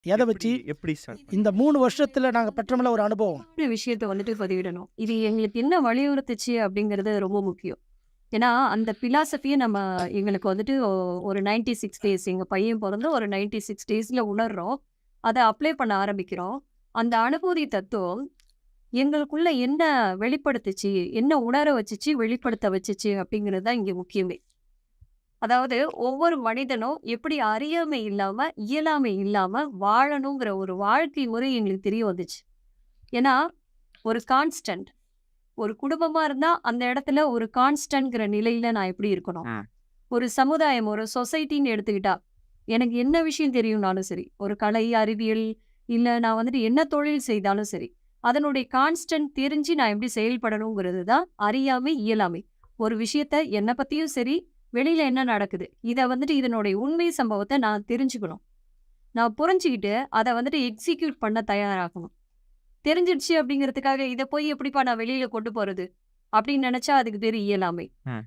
எத வச்சு எப்படி ஸ்டார்ட் இந்த பண்ணீங்க? 3 வருஷத்துல நாங்க பெற்றோம்ல ஒரு அனுபவம். விஷயத்த வந்துட்டு பதிவிடணும். இது எங்களுக்கு என்ன வலியுறுத்துச்சு அப்படிங்கிறது ரொம்ப முக்கியம். ஏன்னா, அந்த பிலாசபிய நம்ம எங்களுக்கு வந்துட்டு ஒரு 96 டேஸ் எங்க பையன் பொறந்து ஒரு 96 டேஸ்ல உணர்றோம். அத அப்ளை பண்ண ஆரம்பிக்கிறோம். அந்த அனுபூதி தத்துவம் எங்களுக்குள்ள என்ன வெளிப்படுத்துச்சு, என்ன உணர வச்சுச்சு, வெளிப்படுத்த வச்சுச்சு அப்படிங்கிறது தான் இங்க முக்கியமே. அதாவது ஒவ்வொரு மனிதனும் எப்படி அறியாமை இல்லாம, இயலாமை இல்லாம வாழணுங்கிற ஒரு வாழ்க்கை முறை எங்களுக்கு தெரிய வந்துச்சு. ஏன்னா, ஒரு கான்ஸ்டன்ட் ஒரு குடும்பமா இருந்தா, அந்த இடத்துல ஒரு கான்ஸ்டன்ட்ங்கிற நிலையில நான் எப்படி இருக்கணும்? ம். ஒரு சமுதாயம், ஒரு சொசைட்டின்னு எடுத்துக்கிட்டா, எனக்கு என்ன விஷயம் தெரியும்னாலும் சரி, ஒரு கலை, அறிவியல், இல்ல நான் வந்துட்டு என்ன தொழில் செய்தாலும் சரி, அதனுடைய கான்ஸ்டன்ட் தெரிஞ்சு நான் எப்படி செயல்படணுங்கிறது தான் அறியாமை, இயலாமை. ஒரு விஷயத்த என்ன பத்தியும் சரி, வெளியில என்ன நடக்குது? இத வந்துட்டு இதனுடைய உண்மை சம்பவத்த நான் தெரிஞ்சுக்கணும். நான் புரிஞ்சுகிட்டு, அத வந்துட்டு எக்ஸிக்யூட் பண்ண தயாராகணும். தெரிஞ்சிடுச்சு அப்படிங்கிறதுக்காக, இத போய் எப்படிப்பா நான் வெளியில கொண்டு போறது? அப்படின்னு நெனச்சா அதுக்கு பேரு இயலாமை. ம்.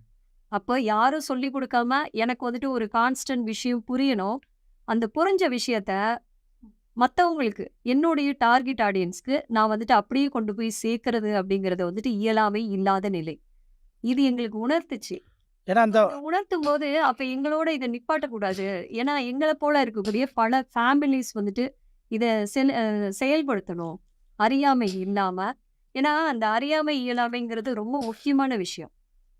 அப்ப யாரும் சொல்லிக் குடுக்காம, எனக்கு வந்துட்டு ஒரு கான்ஸ்டன்ட் விஷயம் புரியணும். அந்த புரிஞ்ச விஷயத்த மத்தவங்களுக்கு, என்னுடைய டார்கெட் ஆடியன்ஸ்க்கு நான் வந்துட்டு அப்படியே கொண்டு போய் சேர்க்கிறது அப்படிங்கிறது வந்துட்டு இயலாமை இல்லாத நிலை. இது எங்களுக்கு உணர்த்துச்சு. ஏன்னா அந்த அத உணர்த்தும்போது, அப்ப எங்களோட இத நிப்பாட்டக்கூடாது. ஏன்னா, எங்கள போல இருக்கக்கூடிய பல ஃபேமிலீஸ் வந்துட்டு இத செயல்படுத்தணும். அறியாமை இல்லாம. ஏன்னா, அந்த அறியாமை, இயலாமைங்கிறது ரொம்ப முக்கியமான விஷயம்.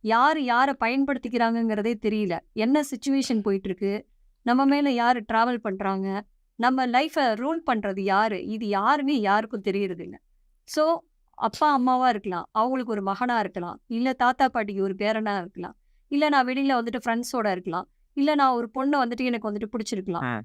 யாரு யார பயன்படுத்திக்கிறாங்கங்கிறதே தெரியல. என்ன சிச்சுவேஷன் போயிட்டுருக்கு? நம்ம மேல யாரு டிராவல் பண்றாங்க? நம்ம லைஃப ரூல் பண்றது யாரு? இது யாருன்னு யாருக்கும் தெரியறதில்ல. ஸோ, அப்பா, அம்மாவா இருக்கலாம். அவங்களுக்கு ஒரு மகனா இருக்கலாம். இல்ல தாத்தா, பாட்டிக்கு ஒரு பேரனா இருக்கலாம். இல்ல நான் வெளியில வந்துட்டு ஃப்ரெண்ட்ஸோட இருக்கலாம். இல்ல நான் ஒரு பொண்ண வந்துட்டு எனக்கு வந்துட்டு பிடிச்சிருக்கலாம். ம்.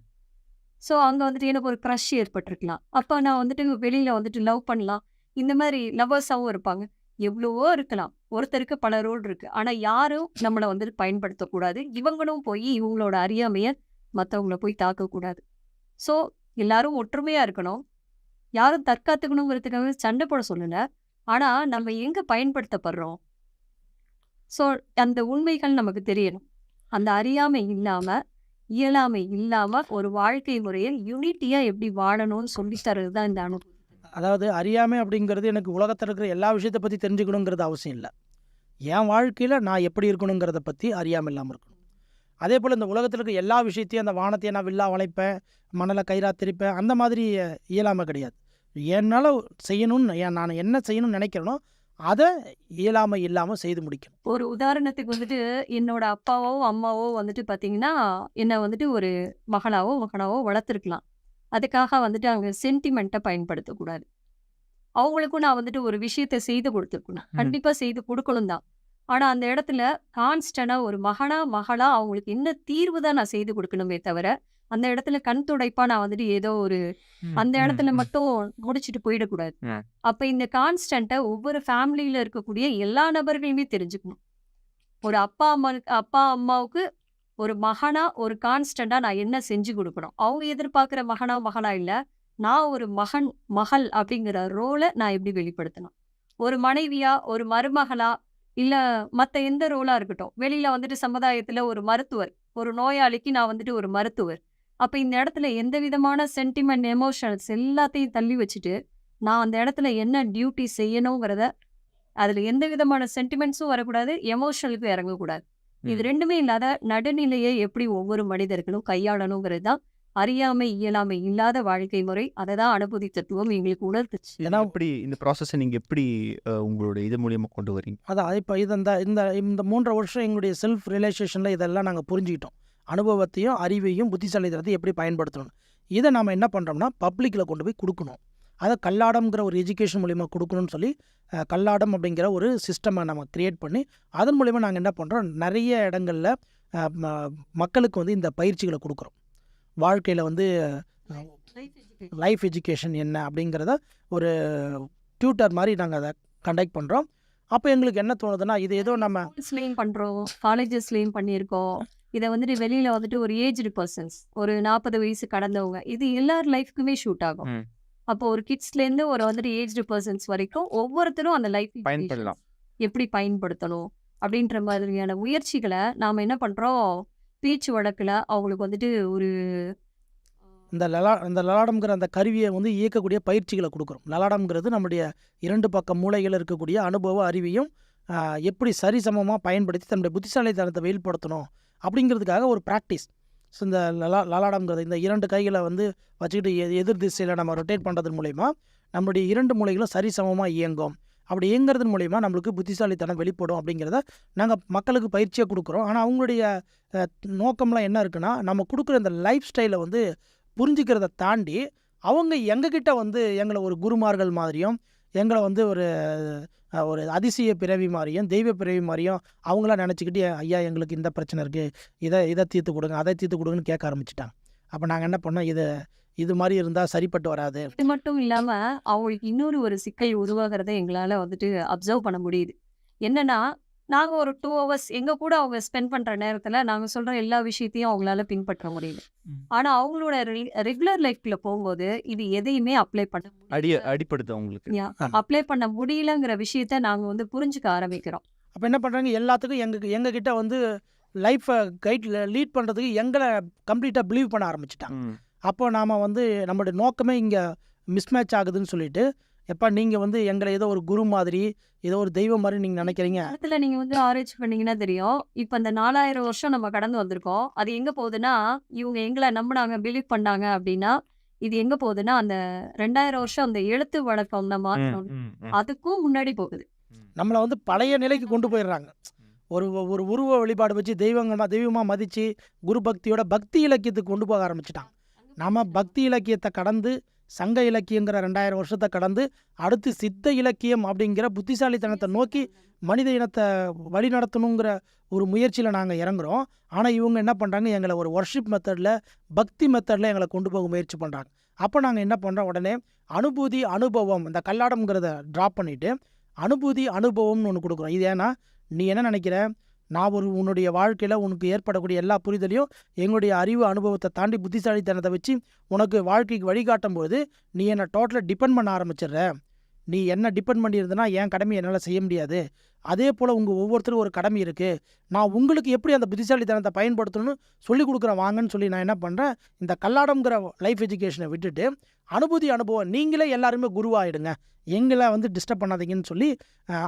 ஸோ, அங்க வந்துட்டு எனக்கு ஒரு க்ரஷ் ஏற்பட்டிருக்கலாம். அப்ப நான் வந்துட்டு வெளியில வந்துட்டு லவ் பண்ணலாம். இந்த மாரி லவ்வர்ஸாவும் இருப்பாங்க. எவ்வளவோ இருக்கலாம். ஒருத்தருக்கு பல ரோல் இருக்கு. ஆனா யாரும் நம்மள வந்துட்டு பயன்படுத்தக்கூடாது. இவங்களும் போய் இவங்களோட அறியாமைய மத்தவங்கள போய் தாக்கக்கூடாது. ஸோ, எல்லாரும் ஒற்றுமையா இருக்கணும். யாரும் தற்காத்துக்கணுங்கிறதுக்காக சண்டை போட சொல்லல. ஆனா நம்ம எங்க பயன்படுத்தப்படுறோம்? ஸோ, அந்த உண்மைகள் நமக்கு தெரியணும். அந்த அறியாமை இல்லாம, இயலாமை இல்லாம ஒரு வாழ்க்கை முறைய யூனிட்டியா எப்படி வாழணும்னு சொல்லி தர்றது தான் இந்த அனுபவம். அதாவது அறியாமை அப்படிங்கிறது எனக்கு உலகத்துல இருக்கிற எல்லா விஷயத்த பத்தி தெரிஞ்சுக்கணுங்கிறது அவசியம் இல்ல. என் வாழ்க்கையில நான் எப்படி இருக்கணுங்கிறத பத்தி அறியாம இல்லாம இருக்கணும். அதேபோல இந்த உலகத்துல இருக்க எல்லா விஷயத்தையும் அந்த வானத்தையும் நான் வில்லா வளைப்பேன், மணல கயிறா திரிப்பேன் அந்த மாதிரி இயலாமை கிடையாது. என்னால செய்யணும்னு நான் என்ன செய்யணும்னு நினைக்கிறேனோ, அத இயலாமை இல்லாம செய்து முடிக்கணும். ஒரு உதாரணத்துக்கு வந்துட்டு, என்னோட அப்பாவோ, அம்மாவோ வந்துட்டு பார்த்தீங்கன்னா, என்ன வந்துட்டு ஒரு மகளாவோ, மகனாவோ வளர்த்துருக்கலாம். அதுக்காக வந்துட்டு அவங்க சென்டிமென்ட்ட பயன்படுத்தக்கூடாது. அவங்களுக்கும் நான் வந்துட்டு ஒரு விஷயத்த செய்து குடுத்துருக்கணும். ம். கண்டிப்பா செய்து குடுக்கணும் தான். ஆனா, அந்த இடத்துல கான்ஸ்டன்ட்டா ஒரு மகனா, மகளா அவங்களுக்கு என்ன தீர்வு தான் நான் செய்து குடுக்கணுமே தவிர, அந்த இடத்துல கண் துடைப்பா நான் வந்துட்டு ஏதோ ஒரு ம். அந்த ம். இடத்துல ம். மட்டும் முடிச்சுட்டு போயிடக்கூடாது. ம். அப்ப இந்த கான்ஸ்டன்ட்ட ஒவ்வொரு ஃபேமிலில இருக்கக்கூடிய எல்லா நபர்களுமே தெரிஞ்சுக்கணும். ஒரு அப்பா, அம்மாவுக்கு ஒரு மகனா, ஒரு கான்ஸ்டன்ட்டா நான் என்ன செஞ்சு குடுக்கணும்? அவங்க எதிர்பார்க்கிற மகனா, மகளா இல்ல. நான் ஒரு மகன், மகள் அப்படிங்கிற ரோல நான் எப்படி வெளிப்படுத்தணும்? ஒரு மனைவியா, ஒரு மருமகளா, இல்ல மத்த எந்த ரோலா இருக்கட்டும். வெளியில வந்துட்டு சமுதாயத்துல ஒரு மருத்துவர், ஒரு நோயாளிக்கு நான் வந்துட்டு ஒரு மருத்துவர். அப்ப இந்த இடத்துல எந்த விதமான சென்டிமெண்ட், எமோஷன்ஸ் எல்லாத்தையும் தள்ளி வச்சுட்டு, நான் அந்த இடத்துல என்ன டியூட்டி செய்யணுங்கிறத அதுல எந்த விதமான சென்டிமெண்ட்ஸும் வரக்கூடாது. எமோஷனலுக்கும் இறங்கக்கூடாது. இது ம். 2மே இல்லாத நடுநிலையை எப்படி ஒவ்வொரு மனிதர்களும் கையாளணுங்கிறது தான் அறியாமை, இயலாமை இல்லாத வாழ்க்கை முறை. அத தான் அனுபூதி தத்துவம் எங்களுக்கு உணர்த்துச்சு. இது ஏன்னா எப்படி இந்த ப்ராசஸ நீங்க எப்படி உங்களோட இது மூலியமா கொண்டு வரீங்க? அதான் இப்ப இது இந்த இந்த இந்த 3 வருஷம் எங்களுடைய செல்ஃப் ரியலைசேஷன்ல இதெல்லாம் நாங்க புரிஞ்சுக்கிட்டோம். அனுபவத்தையும், அறிவையும், புத்திசாலித்தனத்தையும் எப்படி பயன்படுத்தணும். இத நாம என்ன பண்றோம்னா, பப்ளிக்ல கொண்டு போய் குடுக்கணும். அத கல்லாடம்ங்கிற ஒரு எஜுகேஷன் மூலியமா குடுக்கணும்னு சொல்லி, கல்லாடம் அப்படிங்கிற ஒரு சிஸ்டம நம்ம கிரியேட் பண்ணி, அதன் மூலியமா நாங்க என்ன பண்றோம், நெறைய இடங்கள்ல அ ம மக்களுக்கு வந்து இந்த பயிற்சிகள குடுக்குறோம். வாழ்க்கையில வந்து லைஃப் எஜுகேஷன் என்ன அப்படிங்கிறத ஒரு டியூட்டர் மாரி நாங்க அத கண்டக்ட் பண்றோம். அப்ப எங்களுக்கு என்ன தோணுதுன்னா, இது ஏதோ நம்ம ஸ்கூல்ஸ்லயும் பண்றோம். காலேஜஸ்லயும் பண்ணியிருக்கோம். இத வந்துட்டு வெளியில வந்துட்டு ஒரு ஏஜ்டு பெர்சன்ஸ் ஒரு 40 வயசு கடந்தவங்க. இது எல்லார் லைஃப்க்குமே ஷூட் ஆகும். ம். அப்போ ஒரு கிட்ஸ்லேருந்து ஒரு வந்துட்டு ஏஜ்டு பெர்சன்ஸ் வரைக்கும் ஒவ்வொருத்தரும் அந்த லைஃப் பயன்படலாம். எப்படி பயன்படுத்தணும்? அப்படின்ற மாதிரியான முயற்சிகள நாம என்ன பண்றோம், பேச்சு வழக்குல அவங்களுக்கு வந்துட்டு ஒரு இந்த லலாடம்ங்கிற அந்த கருவியை வந்து இயக்கக்கூடிய பயிற்சிகளை கொடுக்குறோம். லலாடம்ங்கிறது நம்முடைய 2 பக்க மூளைகள் இருக்கக்கூடிய அனுபவ அறிவையும் எப்படி சரிசமமாக பயன்படுத்தி தன்னுடைய புத்திசாலித்தனத்தை வெளிப்படுத்தணும் அப்படிங்கிறதுக்காக ஒரு ப்ராக்டிஸ். ஸோ இந்த லலாடம்ங்கிறது இந்த 2 கைகளை வந்து வச்சுக்கிட்டு எதிர் திசையில் நம்ம ரொட்டேட் பண்ணுறதன் மூலயமா நம்மளுடைய 2 மூளைகளும் சரிசமமாக இயங்கும். அப்படி இயங்குறதன் மூலயமா நம்மளுக்கு புத்திசாலித்தனம் வெளிப்படும் அப்படிங்கிறத நாங்கள் மக்களுக்கு பயிற்சியாக கொடுக்குறோம். ஆனால் அவங்களுடைய நோக்கம்லாம் என்ன இருக்குன்னா, நம்ம கொடுக்குற இந்த லைஃப் ஸ்டைலை வந்து புரிஞ்சுக்கிறத தாண்டி அவங்க எங்ககிட்ட வந்து எங்களை ஒரு குருமார்கள் மாதிரியும், எங்களை வந்து ஒரு அதிசய பிறவி மாதிரியும், தெய்வ பிறவி மாதிரியும் அவங்களாம் நினச்சிக்கிட்டு, ஐயா எங்களுக்கு இந்த பிரச்சனை இருக்குது, இதை தீர்த்து கொடுங்க, அதை தீர்த்து கொடுங்கன்னு கேட்க ஆரம்பிச்சிட்டாங்க. அப்போ நாங்கள் என்ன பண்ணோம், இது மாதிரி இருந்தால் சரிப்பட்டு வராது. இது மட்டும் இல்லாம அவங்களுக்கு இன்னொரு ஒரு சிக்கல் உருவாகிறத எங்களால வந்துட்டு அப்சர்வ் பண்ண முடியுது. என்னன்னா, நாங்க ஒரு 2 ஹவர்ஸ் எங்க கூட அவங்க ஸ்பெண்ட் பண்ற நேரத்துல நாங்க சொல்ற எல்லா விஷயத்தையும் அவங்களால பின்பற்ற முடியுது. ஆனா அவங்களோட ரெகுலர் லைஃப்ல போகும்போது இது எதையுமே அப்ளை பண்ண அடிப்படுது அவங்களுக்கு. அப்ளை பண்ண முடியலங்கிற விஷயத்த நாங்க வந்து புரிஞ்சுக்க ஆரம்பிக்கிறோம். அப்போ என்ன பண்ணுறாங்க, எல்லாத்துக்கும் எங்ககிட்ட வந்து லைஃப்பை லீட் பண்ணுறதுக்கு எங்களை கம்ப்ளீட்டாக பிலீவ் பண்ண ஆரம்பிச்சிட்டாங்க. அப்போ நாம் வந்து நம்மளுடைய நோக்கமே இங்கே மிஸ்மேட்ச் ஆகுதுன்னு சொல்லிட்டு, எப்போ நீங்கள் வந்து எங்களை ஏதோ ஒரு குரு மாதிரி, ஏதோ ஒரு தெய்வம் மாதிரி நீங்கள் நினைக்கிறீங்க. இடத்துல நீங்கள் வந்து ஆராய்ச்சி பண்ணீங்கன்னா தெரியும். இப்போ இந்த 4000 வருஷம் நம்ம கடந்து வந்திருக்கோம். அது எங்கே போகுதுன்னா, இவங்க எங்களை நம்பினாங்க, பிலீவ் பண்ணாங்க அப்படின்னா, இது எங்கே போகுதுன்னா, அந்த 2000 வருஷம் அந்த எழுத்து வழக்கம் அந்த மாற்றம் அதுக்கும் முன்னாடி போகுது. நம்மளை வந்து பழைய நிலைக்கு கொண்டு போயிடுறாங்க. ஒரு உருவ வழிபாடு வச்சு தெய்வமாக மதித்து குரு பக்தியோட பக்தி இலக்கியத்துக்கு கொண்டு போக ஆரம்பிச்சிட்டாங்க. நம்ம பக்தி இலக்கியத்தை கடந்து சங்க இலக்கியங்கிற 2000 வருஷத்தை கடந்து அடுத்து சித்த இலக்கியம் அப்படிங்கிற புத்திசாலித்தனத்தை நோக்கி மனித இனத்தை வழி நடத்தணுங்கிற ஒரு முயற்சியில் நாங்கள் இறங்குறோம். ஆனால் இவங்க என்ன பண்ணுறாங்க, எங்களை ஒரு ஒர்ஷிப் மெத்தடில், பக்தி மெத்தடில் எங்களை கொண்டு போக முயற்சி பண்ணுறாங்க. அப்போ நாங்கள் என்ன பண்ணுறோம், உடனே அனுபூதி அனுபவம் இந்த கல்லாடம்ங்கிறத ட்ராப் பண்ணிவிட்டு அனுபூதி அனுபவம்னு ஒன்று கொடுக்குறோம். இது ஏன்னா, நீ என்ன நினைக்கிற, நான் உன்னுடைய வாழ்க்கையில் உனக்கு ஏற்படக்கூடிய எல்லா புரிதலையும் எங்களுடைய அறிவு அனுபவத்தை தாண்டி புத்திசாலித்தனத்தை வச்சு உனக்கு வாழ்க்கைக்கு வழிகாட்டும் போது நீ என்னை டோட்டலாக டிபெண்ட் பண்ண ஆரம்பிச்சிடுற. நீ என்ன டிபெண்ட் பண்ணியிருந்தனா என் கடமையை என்னால் செய்ய முடியாது. அதே போல் உங்கள் ஒவ்வொருத்தரும் ஒரு கடமை இருக்குது. நான் உங்களுக்கு எப்படி அந்த புத்திசாலித்தனத்தை பயன்படுத்தணும்னு சொல்லிக் கொடுக்குறேன் வாங்கன்னு சொல்லி நான் என்ன பண்ணுறேன், இந்த கல்லாடம்ங்கிற லைஃப் எஜுகேஷனை விட்டுட்டு அனுபூதி அனுபவம், நீங்களே எல்லாருமே குருவாகிடுங்க, எங்களை வந்து டிஸ்டர்ப் பண்ணாதீங்கன்னு சொல்லி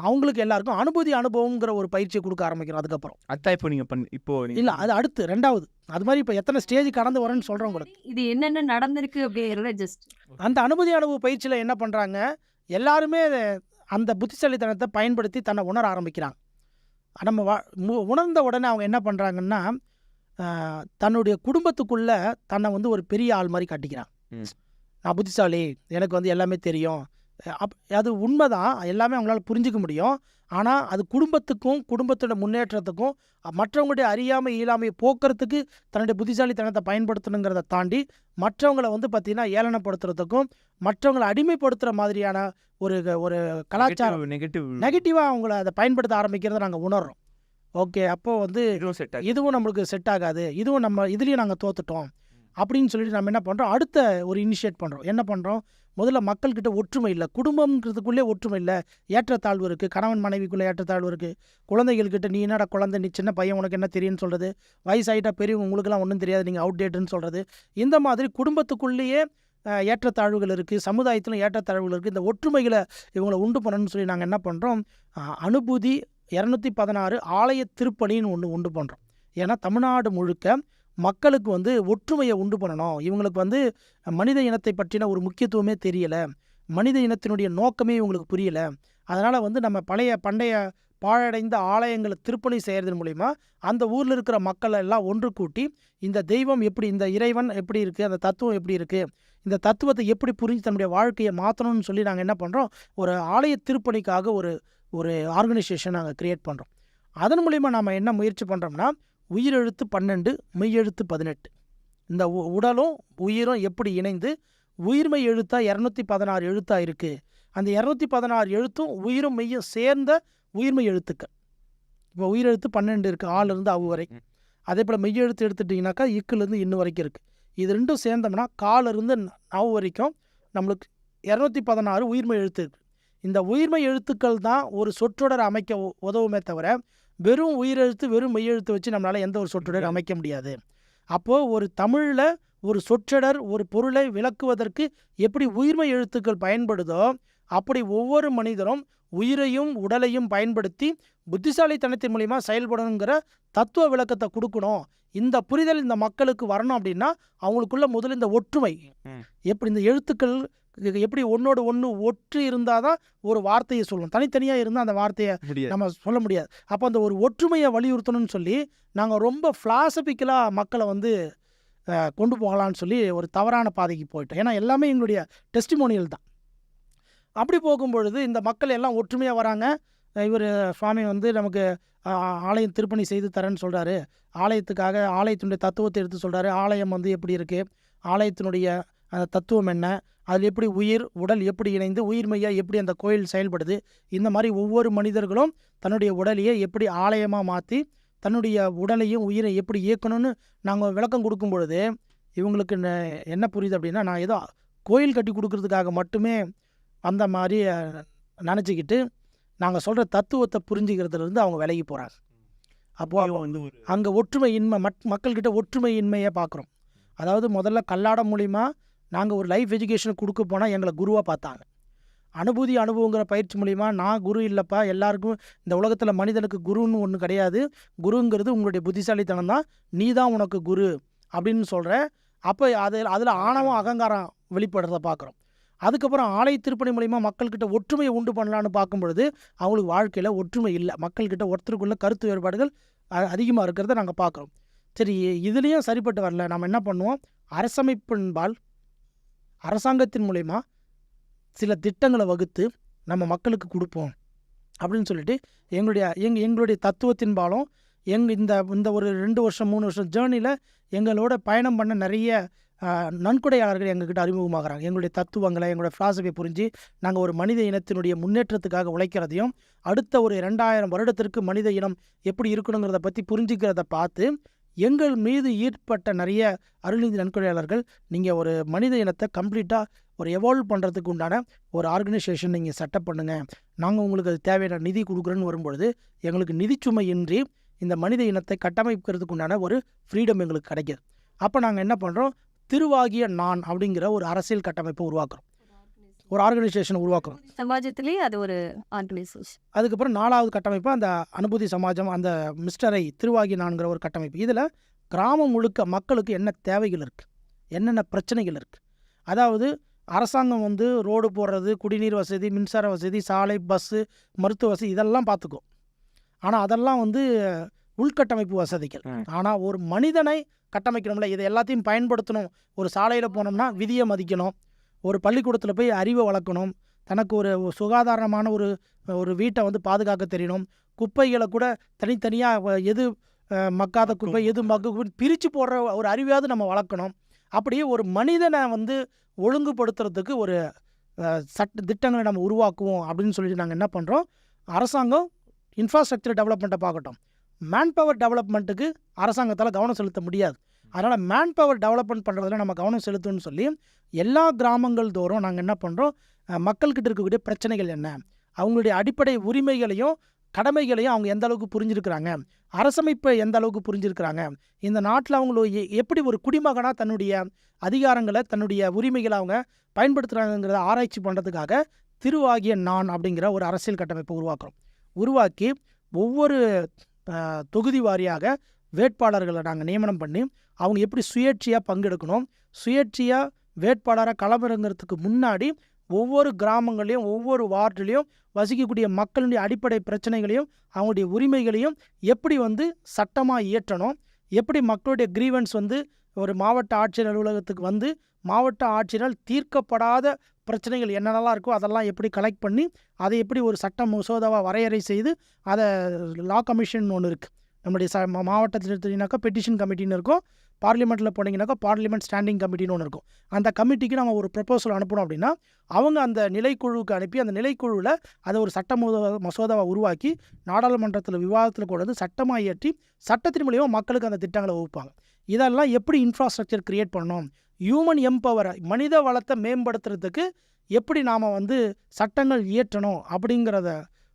அவங்களுக்கு எல்லாருக்கும் அனுபூதி அனுபவங்கிற ஒரு பயிற்சியை கொடுக்க ஆரம்பிக்கிறோம். அதுக்கப்புறம் அதான் இப்போ நீங்கள் இல்லை, அது அடுத்து 2வது. அது மாதிரி இப்போ எத்தனை ஸ்டேஜ் கடந்து வரேன்னு சொல்கிறோம் உங்களுக்கு. இது என்னென்ன நடந்திருக்கு அப்படிங்கிறத ஜஸ்ட் அந்த அனுபூதி அனுபவ பயிற்சியில் என்ன பண்ணுறாங்க, எல்லாருமே அந்த புத்திசாலித்தனத்தை பயன்படுத்தி தன்னை உணர ஆரம்பிக்கிறாங்க. நம்ம உணர்ந்த உடனே அவங்க என்ன பண்ணுறாங்கன்னா, தன்னுடைய குடும்பத்துக்குள்ளே தன்னை வந்து ஒரு பெரிய ஆள் மாதிரி காட்டிக்கிறாங்க. நான் புத்திசாலி, எனக்கு வந்து எல்லாமே தெரியும். அது உண்மைதான், எல்லாமே அவங்களால புரிஞ்சிக்க முடியும். ஆனால் அது குடும்பத்துக்கும் குடும்பத்தோட முன்னேற்றத்துக்கும் மற்றவங்களுடைய அறியாமை இயலாமையை போக்குறதுக்கு தன்னுடைய புத்திசாலித்தனத்தை பயன்படுத்தணுங்கிறத தாண்டி மற்றவங்களை வந்து பார்த்திங்கன்னா ஏளனப்படுத்துறதுக்கும் மற்றவங்களை அடிமைப்படுத்துகிற மாதிரியான ஒரு கலாச்சாரம் நெகட்டிவாக அவங்கள அதை பயன்படுத்த ஆரம்பிக்கிறத நாங்கள் உணர்றோம். ஓகே, அப்போது வந்து இதுவும் நம்மளுக்கு செட் ஆகாது, இதுவும் நம்ம இதுலேயும் நாங்கள் தோத்துட்டோம் அப்படின்னு சொல்லிட்டு நம்ம என்ன பண்ணுறோம், அடுத்த ஒரு இனிஷியேட் பண்ணுறோம். என்ன பண்ணுறோம், முதல்ல மக்கள்கிட்ட ஒற்றுமை இல்லை, குடும்பம்ங்கிறதுக்குள்ளே ஒற்றுமை இல்லை, ஏற்றத்தாழ்வு இருக்குது, கணவன் மனைவிக்குள்ளே ஏற்றத்தாழ்வு இருக்குது, குழந்தைகள்கிட்ட நீ என்னடா குழந்தை, நீ சின்ன பையன், உனக்கு என்ன தெரியும்னு சொல்கிறது, வயசாகிட்டா பெரியவங்க உங்களுக்குலாம் ஒன்றும் தெரியாது, நீங்கள் அவுடேட்டுன்னு சொல்கிறது. இந்த மாதிரி குடும்பத்துக்குள்ளேயே ஏற்றத்தாழ்வுகள் இருக்குது, சமுதாயத்திலும் ஏற்றத்தாழ்வுகள் இருக்குது. இந்த ஒற்றுமைகளை இவங்களை உண்டு பண்ணணும்னு சொல்லி நாங்கள் என்ன பண்ணுறோம், அனுபூதி 216 ஆலய திருப்பணின்னு ஒன்று உண்டு பண்ணுறோம். ஏன்னா தமிழ்நாடு முழுக்க மக்களுக்கு வந்து ஒற்றுமையை உண்டு பண்ணணும். இவங்களுக்கு வந்து மனித இனத்தை பற்றின ஒரு முக்கியத்துவமே தெரியலை, மனித இனத்தினுடைய நோக்கமே இவங்களுக்கு புரியலை. அதனால் வந்து நம்ம பண்டைய பாழடைந்த ஆலயங்களை திருப்பணி செய்கிறதன் மூலிமா அந்த ஊரில் இருக்கிற மக்களை எல்லாம் ஒன்று கூட்டி இந்த தெய்வம் எப்படி, இந்த இறைவன் எப்படி இருக்குது, அந்த தத்துவம் எப்படி இருக்குது, இந்த தத்துவத்தை எப்படி புரிஞ்சு தன்னுடைய வாழ்க்கையை மாற்றணும்னு சொல்லி நாங்கள் என்ன பண்ணுறோம், ஒரு ஆலய திருப்பணிக்காக ஒரு ஆர்கனைசேஷன் நாங்கள் க்ரியேட் பண்ணுறோம். அதன் மூலிமா நாம் என்ன முயற்சி பண்ணுறோம்னா, உயிரெழுத்து 12 மெய்யெழுத்து 18, இந்த உடலும் உயிரும் எப்படி இணைந்து உயிர்மெய் எழுத்தாக 216 எழுத்தாக இருக்குது. அந்த 216 எழுத்தும் உயிரும் மெய்யும் சேர்ந்த உயிர்மெய் எழுத்துக்கள். இப்போ உயிரெழுத்து 12 இருக்குது, ஆலிருந்து அவு வரை. அதே போல் மெய்யெழுத்து எடுத்துட்டிங்கனாக்கா இக்குலேருந்து இன்னும் வரைக்கும் இருக்குது. இது ரெண்டும் சேர்ந்தோம்னா காலிருந்து நவ் வரைக்கும் நம்மளுக்கு 216 உயிர்மெய் எழுத்து இருக்குது. இந்த உயிர்மெய் எழுத்துக்கள் தான் ஒரு சொற்றொடர் அமைக்க உதவுமே தவிர வெறும் உயிரெழுத்து வெறும் மெய்யெழுத்து வச்சு நம்மளால் எந்த ஒரு சொற்றொடர் அமைக்க முடியாது. அப்போது ஒரு தமிழில் ஒரு சொற்றொடர் ஒரு பொருளை விளக்குவதற்கு எப்படி உயிர்மை எழுத்துக்கள் பயன்படுதோ அப்படி ஒவ்வொரு மனிதரும் உயிரையும் உடலையும் பயன்படுத்தி புத்திசாலித்தனத்தின் மூலிமா செயல்படணுங்கிற தத்துவ விளக்கத்தை கொடுக்கணும். இந்த புரிதல் இந்த மக்களுக்கு வரணும் அப்படின்னா அவங்களுக்குள்ள முதல்ல இந்த ஒற்றுமை எப்படி இந்த எழுத்துக்கள் எப்படி ஒன்னோடு ஒன்று ஒற்று இருந்தால் தான் ஒரு வார்த்தையை சொல்லணும். தனித்தனியாக இருந்தால் அந்த வார்த்தையை நம்ம சொல்ல முடியாது. அப்போ அந்த ஒரு ஒற்றுமையை வலியுறுத்தணும்னு சொல்லி நாங்கள் ரொம்ப ஃபிலாசபிக்கலாக மக்களை வந்து கொண்டு போகலான்னு சொல்லி ஒரு தவறான பாதைக்கு போயிட்டோம். ஏன்னா எல்லாமே எங்களுடைய டெஸ்டிமோனியல் தான். அப்படி போகும்பொழுது இந்த மக்கள் எல்லாம் ஒற்றுமையாக வராங்க. இவர் சுவாமி வந்து நமக்கு ஆலயம் திருப்பணி செய்து தரேன்னு சொல்கிறாரு. ஆலயத்துக்காக ஆலயத்தினுடைய தத்துவத்தை எடுத்து சொல்கிறாரு. ஆலயம் வந்து எப்படி இருக்குது, ஆலயத்தினுடைய அந்த தத்துவம் என்ன, அதில் எப்படி உயிர் உடல் எப்படி இணைந்து உயிர்மையாக எப்படி அந்த கோயில் செயல்படுது, இந்த மாதிரி ஒவ்வொரு மனிதர்களும் தன்னுடைய உடலையே எப்படி ஆலயமாக மாற்றி தன்னுடைய உடலையும் உயிரை எப்படி இயக்கணும்னு நாங்கள் விளக்கம் கொடுக்கும் பொழுது இவங்களுக்கு என்ன புரியுது அப்படின்னா, நான் ஏதோ கோயில் கட்டி கொடுக்கறதுக்காக மட்டுமே அந்த மாதிரி நினச்சிக்கிட்டு நாங்கள் சொல்கிற தத்துவத்தை புரிஞ்சுக்கிறதுலேருந்து அவங்க விலகி போகிறாங்க. அப்போது அங்கே ஒற்றுமையின்மை மக்கள்கிட்ட ஒற்றுமையின்மையை பார்க்குறோம். அதாவது முதல்ல கல்லாடம் மூலிமா நாங்கள் ஒரு லைஃப் எஜுகேஷன் கொடுக்க போனால் எங்களை குருவாக பார்த்தாங்க. அனுபவங்கிற பயிற்சி மூலிமா நான் குரு இல்லைப்பா, எல்லாருக்கும் இந்த உலகத்தில் மனிதனுக்கு குருன்னு ஒன்று கிடையாது, குருங்கிறது உங்களுடைய புத்திசாலித்தனம் தான், நீ தான் உனக்கு குரு அப்படின்னு சொல்கிற. அப்போ அதில் ஆணவம் அகங்காரம் வெளிப்படுறத பார்க்குறோம். அதுக்கப்புறம் ஆலய திருப்பணி மூலிமா மக்கள்கிட்ட ஒற்றுமையை உண்டு பண்ணலான்னு பார்க்கும் பொழுது அவங்களுக்கு வாழ்க்கையில் ஒற்றுமை இல்லை. மக்கள்கிட்ட ஒருத்தருக்குள்ள கருத்து வேறுபாடுகள் அதிகமாக இருக்கிறத நாங்கள் பார்க்குறோம். சரி, இதுலேயும் சரிப்பட்டு வரல, நம்ம என்ன பண்ணுவோம், அரசமைப்பின்பால் அரசாங்கத்தின் மூலிமா சில திட்டங்களை வகுத்து நம்ம மக்களுக்கு கொடுப்போம் அப்படின்னு சொல்லிட்டு எங்களுடைய தத்துவத்தின்பாலும் இந்த ஒரு 2 வருஷம் 3 வருஷம் ஜேர்னியில் எங்களோட பயணம் பண்ண நிறைய நன்கொடையாளர்கள் எங்ககிட்ட அறிமுகமாகறாங்க. எங்களுடைய தத்துவங்களை எங்களுடைய ஃபிலாசபியை புரிஞ்சு நாங்கள் ஒரு மனித இனத்தினுடைய முன்னேற்றத்துக்காக உழைக்கிறதையும் அடுத்த ஒரு 2000 வருடத்திற்கு மனித இனம் எப்படி இருக்கணுங்கிறத பற்றி புரிஞ்சுக்கிறத பார்த்து எங்கள் மீது ஈர்ப்பட்ட நிறைய அருள்நிதி நன்கொடையாளர்கள், நீங்கள் ஒரு மனித இனத்தை கம்ப்ளீட்டாக ஒரு எவால்வ் பண்ணுறதுக்கு உண்டான ஒரு ஆர்கனைசேஷன் நீங்கள் செட்டப் பண்ணுங்கள், நாங்கள் உங்களுக்கு அது தேவையான நிதி கொடுக்குறேன்னு வரும்பொழுது எங்களுக்கு நிதிச்சுமை இன்றி இந்த மனித இனத்தை கட்டமைக்கிறதுக்கு உண்டான ஒரு ஃப்ரீடம் எங்களுக்கு கிடைக்கிது. அப்போ நாங்கள் என்ன பண்ணுறோம், திருவாகிய நான் அப்படிங்கிற ஒரு அரசியல் கட்டமைப்பை உருவாக்குறோம், ஒரு ஆர்கனைசேஷனை உருவாக்குறோம் சமாஜத்திலேயே. அது ஒரு ஆர்கனைசேஷன். அதுக்கப்புறம் 4வது கட்டமைப்பு அந்த அனுபூதி சமாஜம், அந்த மிஸ்டரை திருவாகிய நான்கிற ஒரு கட்டமைப்பு. இதில் கிராமம் முழுக்க மக்களுக்கு என்ன தேவைகள் இருக்குது, என்னென்ன பிரச்சனைகள் இருக்குது, அதாவது அரசாங்கம் வந்து ரோடு போடுறது, குடிநீர் வசதி, மின்சார வசதி, சாலை, பஸ்ஸு, மருத்துவ வசதி இதெல்லாம் பார்த்துக்கும். ஆனால் அதெல்லாம் வந்து உள்கட்டமைப்பு வசதிகள். ஆனால் ஒரு மனிதனை கட்டமைக்கணும்ல, இதை எல்லாத்தையும் பயன்படுத்தணும். ஒரு சாலையில் போனோம்னா விதியை மதிக்கணும், ஒரு பள்ளிக்கூடத்தில் போய் அறிவை வளர்க்கணும், தனக்கு ஒரு சுகாதாரமான ஒரு வீட்டை வந்து பாதுகாக்க தெரியணும், குப்பைகளை கூட தனித்தனியாக எது மக்காத குப்பை எது மக்கு பிரித்து போடுற ஒரு அறிவையாவது நம்ம வளர்க்கணும். அப்படியே ஒரு மனிதனை வந்து ஒழுங்குபடுத்துறதுக்கு ஒரு திட்டங்களை நம்ம உருவாக்குவோம் அப்படின்னு சொல்லிட்டு நாங்கள் என்ன பண்ணுறோம், அரசாங்கம் இன்ஃப்ராஸ்ட்ரக்சர் டெவலப்மெண்ட்டை பார்க்கட்டும், மேன் பவர் டெவலப்மெண்ட்டுக்கு அரசாங்கத்தால் கவனம் செலுத்த முடியாது. அதனால் மேன் பவர் டெவலப்மெண்ட் பண்ணுறதுல நம்ம கவனம் செலுத்தணும்னு சொல்லி எல்லா கிராமங்கள் தோறும் நாங்கள் என்ன பண்ணுறோம், மக்கள்கிட்ட இருக்கக்கூடிய பிரச்சனைகள் என்ன, அவங்களுடைய அடிப்படை உரிமைகளையும் கடமைகளையும் அவங்க எந்த அளவுக்கு புரிஞ்சிருக்கிறாங்க, அரசமைப்பை எந்த அளவுக்கு புரிஞ்சிருக்கிறாங்க, இந்த நாட்டில் அவங்களுக்கு எப்படி ஒரு குடிமகனாக தன்னுடைய அதிகாரங்களை தன்னுடைய உரிமைகளை அவங்க பயன்படுத்துகிறாங்கிறத ஆராய்ச்சி பண்ணுறதுக்காக திருவாகிய நான் அப்படிங்கிற ஒரு அரசியல் கட்டமைப்பை உருவாக்கி ஒவ்வொரு தொகுதி வாரியாக வேட்பாளர்களை நாங்கள் நியமனம் பண்ணி அவங்க எப்படி சுயேட்சையாக பங்கெடுக்கணும், சுயேட்சையாக வேட்பாளராக களமிறங்கிறதுக்கு முன்னாடி ஒவ்வொரு கிராமங்களையும் ஒவ்வொரு வார்டுலேயும் வசிக்கக்கூடிய மக்களுடைய அடிப்படை பிரச்சனைகளையும் அவங்களுடைய உரிமைகளையும் எப்படி வந்து சட்டமாக இயற்றணும், எப்படி மக்களுடைய கிரீவன்ஸ் வந்து ஒரு மாவட்ட ஆட்சியர் அலுவலகத்துக்கு வந்து மாவட்ட ஆட்சியரால் தீர்க்கப்படாத பிரச்சனைகள் என்னென்னலாம் இருக்கோ அதெல்லாம் எப்படி கலெக்ட் பண்ணி அதை எப்படி ஒரு சட்ட மசோதாவாக வரையறை செய்து அதை லா கமிஷன் ஒன்று இருக்குது நம்முடைய மாவட்டத்தில் எடுத்தீங்கன்னாக்கா பெட்டிஷன் கமிட்டின்னு இருக்கும், பார்லிமெண்ட்டில் போனீங்கன்னாக்கா பார்லிமெண்ட் ஸ்டாண்டிங் கமிட்டின்னு ஒன்று இருக்கும். அந்த கமிட்டிக்கு நம்ம ஒரு ப்ரப்போசல் அனுப்பணும் அப்படின்னா அவங்க அந்த நிலைக்குழுவுக்கு அனுப்பி அந்த நிலைக்குழுவில் அதை ஒரு சட்ட மசோதாவை உருவாக்கி நாடாளுமன்றத்தில் விவாதத்தில் கொண்டு வந்து சட்டமாக இயற்றி சட்டத்தின் மூலியமாக மக்களுக்கு அந்த திட்டங்களை வகுப்பாங்க. இதெல்லாம் எப்படி இன்ஃப்ராஸ்ட்ரக்சர் கிரியேட் பண்ணணும், ஹியூமன் எம்பவரை மனித வளத்தை மேம்படுத்துறதுக்கு எப்படி நாம் வந்து சட்டங்கள் இயற்றணும் அப்படிங்கிறத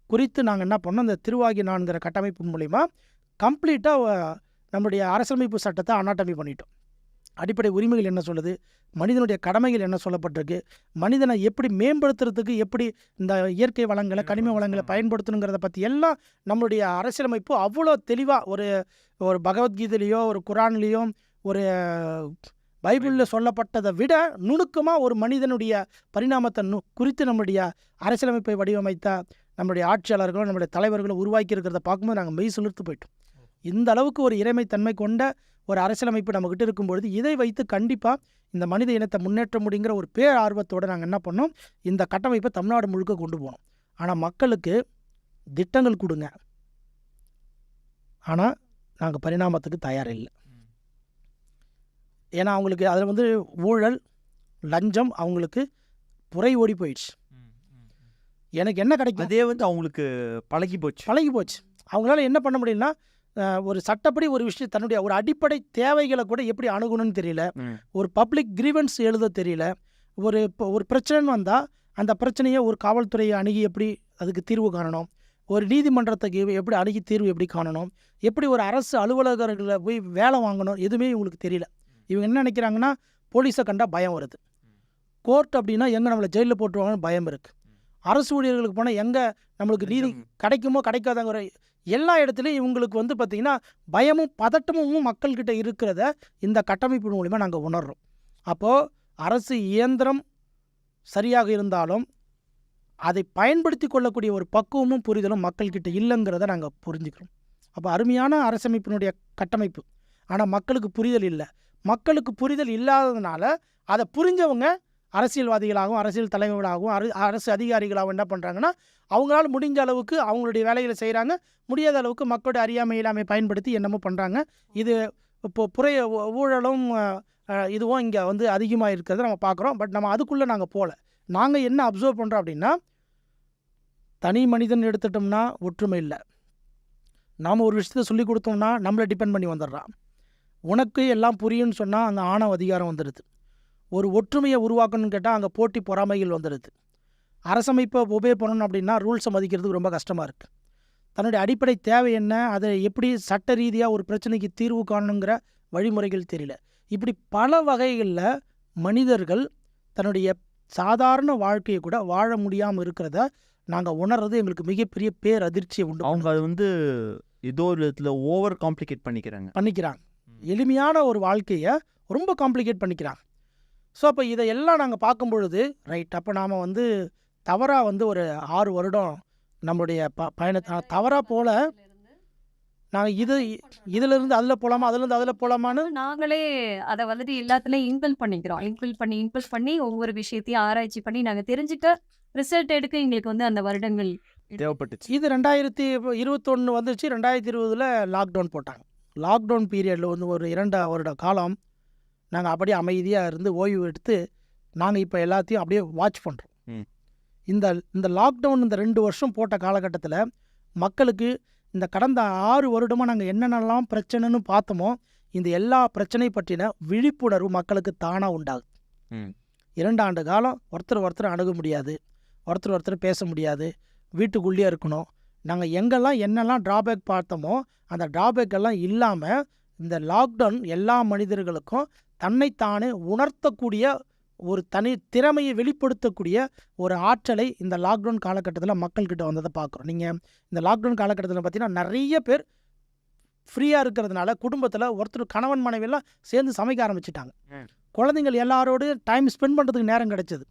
குறித்து நாங்கள் என்ன பண்ணோம், இந்த திருவாகி நான்கிற கட்டமைப்பு மூலிமா கம்ப்ளீட்டாக நம்முடைய அரசியலமைப்பு சட்டத்தை அனாட்டமி பண்ணிட்டோம். அடிப்படை உரிமைகள் என்ன சொல்லுது, மனிதனுடைய கடமைகள் என்ன சொல்லப்பட்டிருக்கு, மனிதனை எப்படி மேம்படுத்துறதுக்கு எப்படி இந்த இயற்கை வளங்களை கனிம வளங்களை பயன்படுத்தணுங்கிறத பற்றி எல்லாம் நம்மளுடைய அரசியலமைப்பு அவ்வளோ தெளிவாக ஒரு பகவத்கீதையிலையோ ஒரு குரான்லேயோ ஒரு பைபிளில் சொல்லப்பட்டதை விட நுணுக்கமாக ஒரு மனிதனுடைய பரிணாமத்தை குறித்து நம்முடைய அரசியலமைப்பை வடிவமைத்த நம்முடைய ஆட்சியாளர்களும் நம்முடைய தலைவர்களும் உருவாக்கி இருக்கிறத பார்க்கும்போது நாங்கள் மெய் சிலிர்த்து போயிட்டோம். இந்த அளவுக்கு ஒரு இறைமைத்தன்மை கொண்ட ஒரு அரசியலமைப்பு நம்மக்கிட்ட இருக்கும்பொழுது இதை வைத்து கண்டிப்பாக இந்த மனித இனத்தை முன்னேற்ற முடியுங்கிற ஒரு பேர் ஆர்வத்தோடு நாங்கள் என்ன பண்ணோம், இந்த கட்டமைப்பை தமிழ்நாடு முழுக்க கொண்டு போனோம். ஆனால் மக்களுக்கு திட்டங்கள் கொடுங்க, ஆனால் நாங்கள் பரிணாமத்துக்கு தயாரில்லை. ஏன்னா அவங்களுக்கு அதில் ஊழல் லஞ்சம் அவங்களுக்கு புரை ஓடி போயிடுச்சு. எனக்கு என்ன கிடைக்கும், அதே அவங்களுக்கு பழகி போச்சு. அவங்களால என்ன பண்ண முடியும்னா ஒரு சட்டப்படி ஒரு விஷயம் தன்னுடைய ஒரு அடிப்படை தேவைகளை கூட எப்படி அணுகணும்னு தெரியல, ஒரு பப்ளிக் கிரீவன்ஸ் எழுத தெரியல, ஒரு பிரச்சனைன்னு வந்தால் அந்த பிரச்சனையை ஒரு காவல்துறையை அணுகி எப்படி அதுக்கு தீர்வு காணணும், ஒரு நீதிமன்றத்துக்கு எப்படி அணுகி தீர்வு எப்படி காணணும், எப்படி ஒரு அரசு அலுவலகர்களை போய் வேலை வாங்கணும், எதுவுமே இவங்களுக்கு தெரியல. இவங்க என்ன நினைக்கிறாங்கன்னா போலீஸை கண்டா பயம் வருது, கோர்ட் அப்படின்னா எங்கே நம்மளை ஜெயிலில் போட்டுருவாங்கன்னு பயம் இருக்குது, அரசு ஊழியர்களுக்கு போனால் எங்கே நம்மளுக்கு நீதி கிடைக்குமோ கிடைக்காதங்கிற எல்லா இடத்துலையும் இவங்களுக்கு பார்த்திங்கன்னா பயமும் பதட்டமும் மக்கள்கிட்ட இருக்கிறத இந்த கட்டமைப்பு மூலிமா நாங்கள் உணர்கிறோம். அப்போது அரசு இயந்திரம் சரியாக இருந்தாலும் அதை பயன்படுத்தி கொள்ளக்கூடிய ஒரு பக்குவமும் புரிதலும் மக்கள்கிட்ட இல்லைங்கிறத நாங்கள் புரிஞ்சுக்கிறோம். அப்போ அருமையான அரசமைப்பினுடைய கட்டமைப்பு, ஆனால் மக்களுக்கு புரிதல் இல்லை. மக்களுக்கு புரிதல் இல்லாததுனால அதை புரிஞ்சவங்க அரசியல்வாதிகளாகவும் அரசியல் தலைவர்களாகவும் அரசு அதிகாரிகளாகவும் என்ன பண்ணுறாங்கன்னா அவங்களால முடிஞ்ச அளவுக்கு அவங்களுடைய வேலைகளை செய்கிறாங்க, முடியாத அளவுக்கு மக்களுடைய அறியாமை இல்லாமை பயன்படுத்தி என்னமோ பண்ணுறாங்க. இது இப்போ ஊழலும் இதுவும் இங்கே அதிகமாக இருக்கிறத நம்ம பார்க்குறோம். பட் நம்ம அதுக்குள்ளே நாங்கள் போகல. நாங்கள் என்ன அப்சர்வ் பண்ணுறோம் அப்படின்னா, தனி மனிதன் எடுத்துட்டோம்னா ஒற்றுமை இல்லை. நாம் ஒரு விஷயத்தை சொல்லி கொடுத்தோம்னா நம்மளை டிபெண்ட் பண்ணி வந்துடுறான். உனக்கு எல்லாம் புரியும்னு சொன்னால் அங்கே ஆணவ அதிகாரம் வந்துடுது. ஒரு ஒற்றுமையை உருவாக்கணும்னு கேட்டால் அங்கே போட்டி பொறாமைகள் வந்துடுது. அரசமைப்பை ஒபே பண்ணணும் அப்படின்னா ரூல்ஸை மதிக்கிறதுக்கு ரொம்ப கஷ்டமாக இருக்குது. தன்னுடைய அடிப்படை தேவை என்ன, அதை எப்படி சட்ட ரீதியாக ஒரு பிரச்சனைக்கு தீர்வு காணணுங்கிற வழிமுறைகள் தெரியல. இப்படி பல வகைகளில் மனிதர்கள் தன்னுடைய சாதாரண வாழ்க்கையை கூட வாழ முடியாமல் இருக்கிறத நாங்கள் உணர்றது எங்களுக்கு மிகப்பெரிய பேரதிர்ச்சியை உண்டு. அவங்க அது ஏதோ ஒரு விதத்தில் ஓவர் காம்ப்ளிகேட் பண்ணிக்கிறாங்க. எளிமையான ஒரு வாழ்க்கையை ரொம்ப காம்ப்ளிகேட் பண்ணிக்கிறாங்க. ஸோ அப்போ இதையெல்லாம் நாங்கள் பார்க்கும் பொழுது ரைட், அப்போ நாம் தவறாக ஒரு 6 வருடம் நம்மளுடைய பயணத்தை தவறாக போல நாங்கள் இதிலிருந்து அதில் போகலாமா, அதுலேருந்து அதில் போகலாமான்னு நாங்களே அதை எல்லாத்துலேயும் இன்பில் பண்ணி ஒவ்வொரு விஷயத்தையும் ஆராய்ச்சி பண்ணி நாங்கள் தெரிஞ்சுக்க ரிசல்ட் எடுக்க எங்களுக்கு அந்த வருடங்கள் தேவைப்பட்டுச்சு. இது 2021 வந்துச்சு. 2020 லாக்டவுன் போட்டாங்க. லாக்டவுன் பீரியடில் ஒரு 2 வருட காலம் நாங்கள் அப்படியே அமைதியாக இருந்து ஓய்வு எடுத்து நாங்கள் இப்போ எல்லாத்தையும் அப்படியே வாட்ச் பண்ணுறோம். இந்த லாக்டவுன் இந்த 2 வருஷம் போட்ட காலகட்டத்தில் மக்களுக்கு இந்த கடந்த 6 வருடமாக நாங்கள் என்னென்னலாம் பிரச்சனைன்னு பார்த்தோமோ இந்த எல்லா பிரச்சனை பற்றின விழிப்புணர்வு மக்களுக்கு தானாக உண்டாகுது. 2 ஆண்டு காலம் ஒருத்தர் அணுக முடியாது, ஒருத்தர் பேச முடியாது, வீட்டுக்குள்ளேயே இருக்கணும். நாங்கள் எங்கெல்லாம் என்னெல்லாம் ட்ராபேக் பார்த்தோமோ அந்த ட்ராபேக் எல்லாம் இல்லாமல் இந்த லாக்டவுன் எல்லா மனிதர்களுக்கும் தன்னைத்தானே உணர்த்தக்கூடிய ஒரு தனி திறமையை வெளிப்படுத்தக்கூடிய ஒரு ஆற்றலை இந்த லாக்டவுன் காலகட்டத்தில் மக்கள்கிட்ட வந்ததை பார்க்குறோம். நீங்கள் இந்த லாக்டவுன் காலகட்டத்தில் பார்த்தீங்கன்னா நிறைய பேர் ஃப்ரீயாக இருக்கிறதுனால குடும்பத்தில் ஒருத்தர் கணவன் மனைவியெல்லாம் சேர்ந்து சமைக்க ஆரம்பிச்சிட்டாங்க. குழந்தைங்கள் எல்லாரோடு டைம் ஸ்பெண்ட் பண்ணுறதுக்கு நேரம் கிடைச்சது,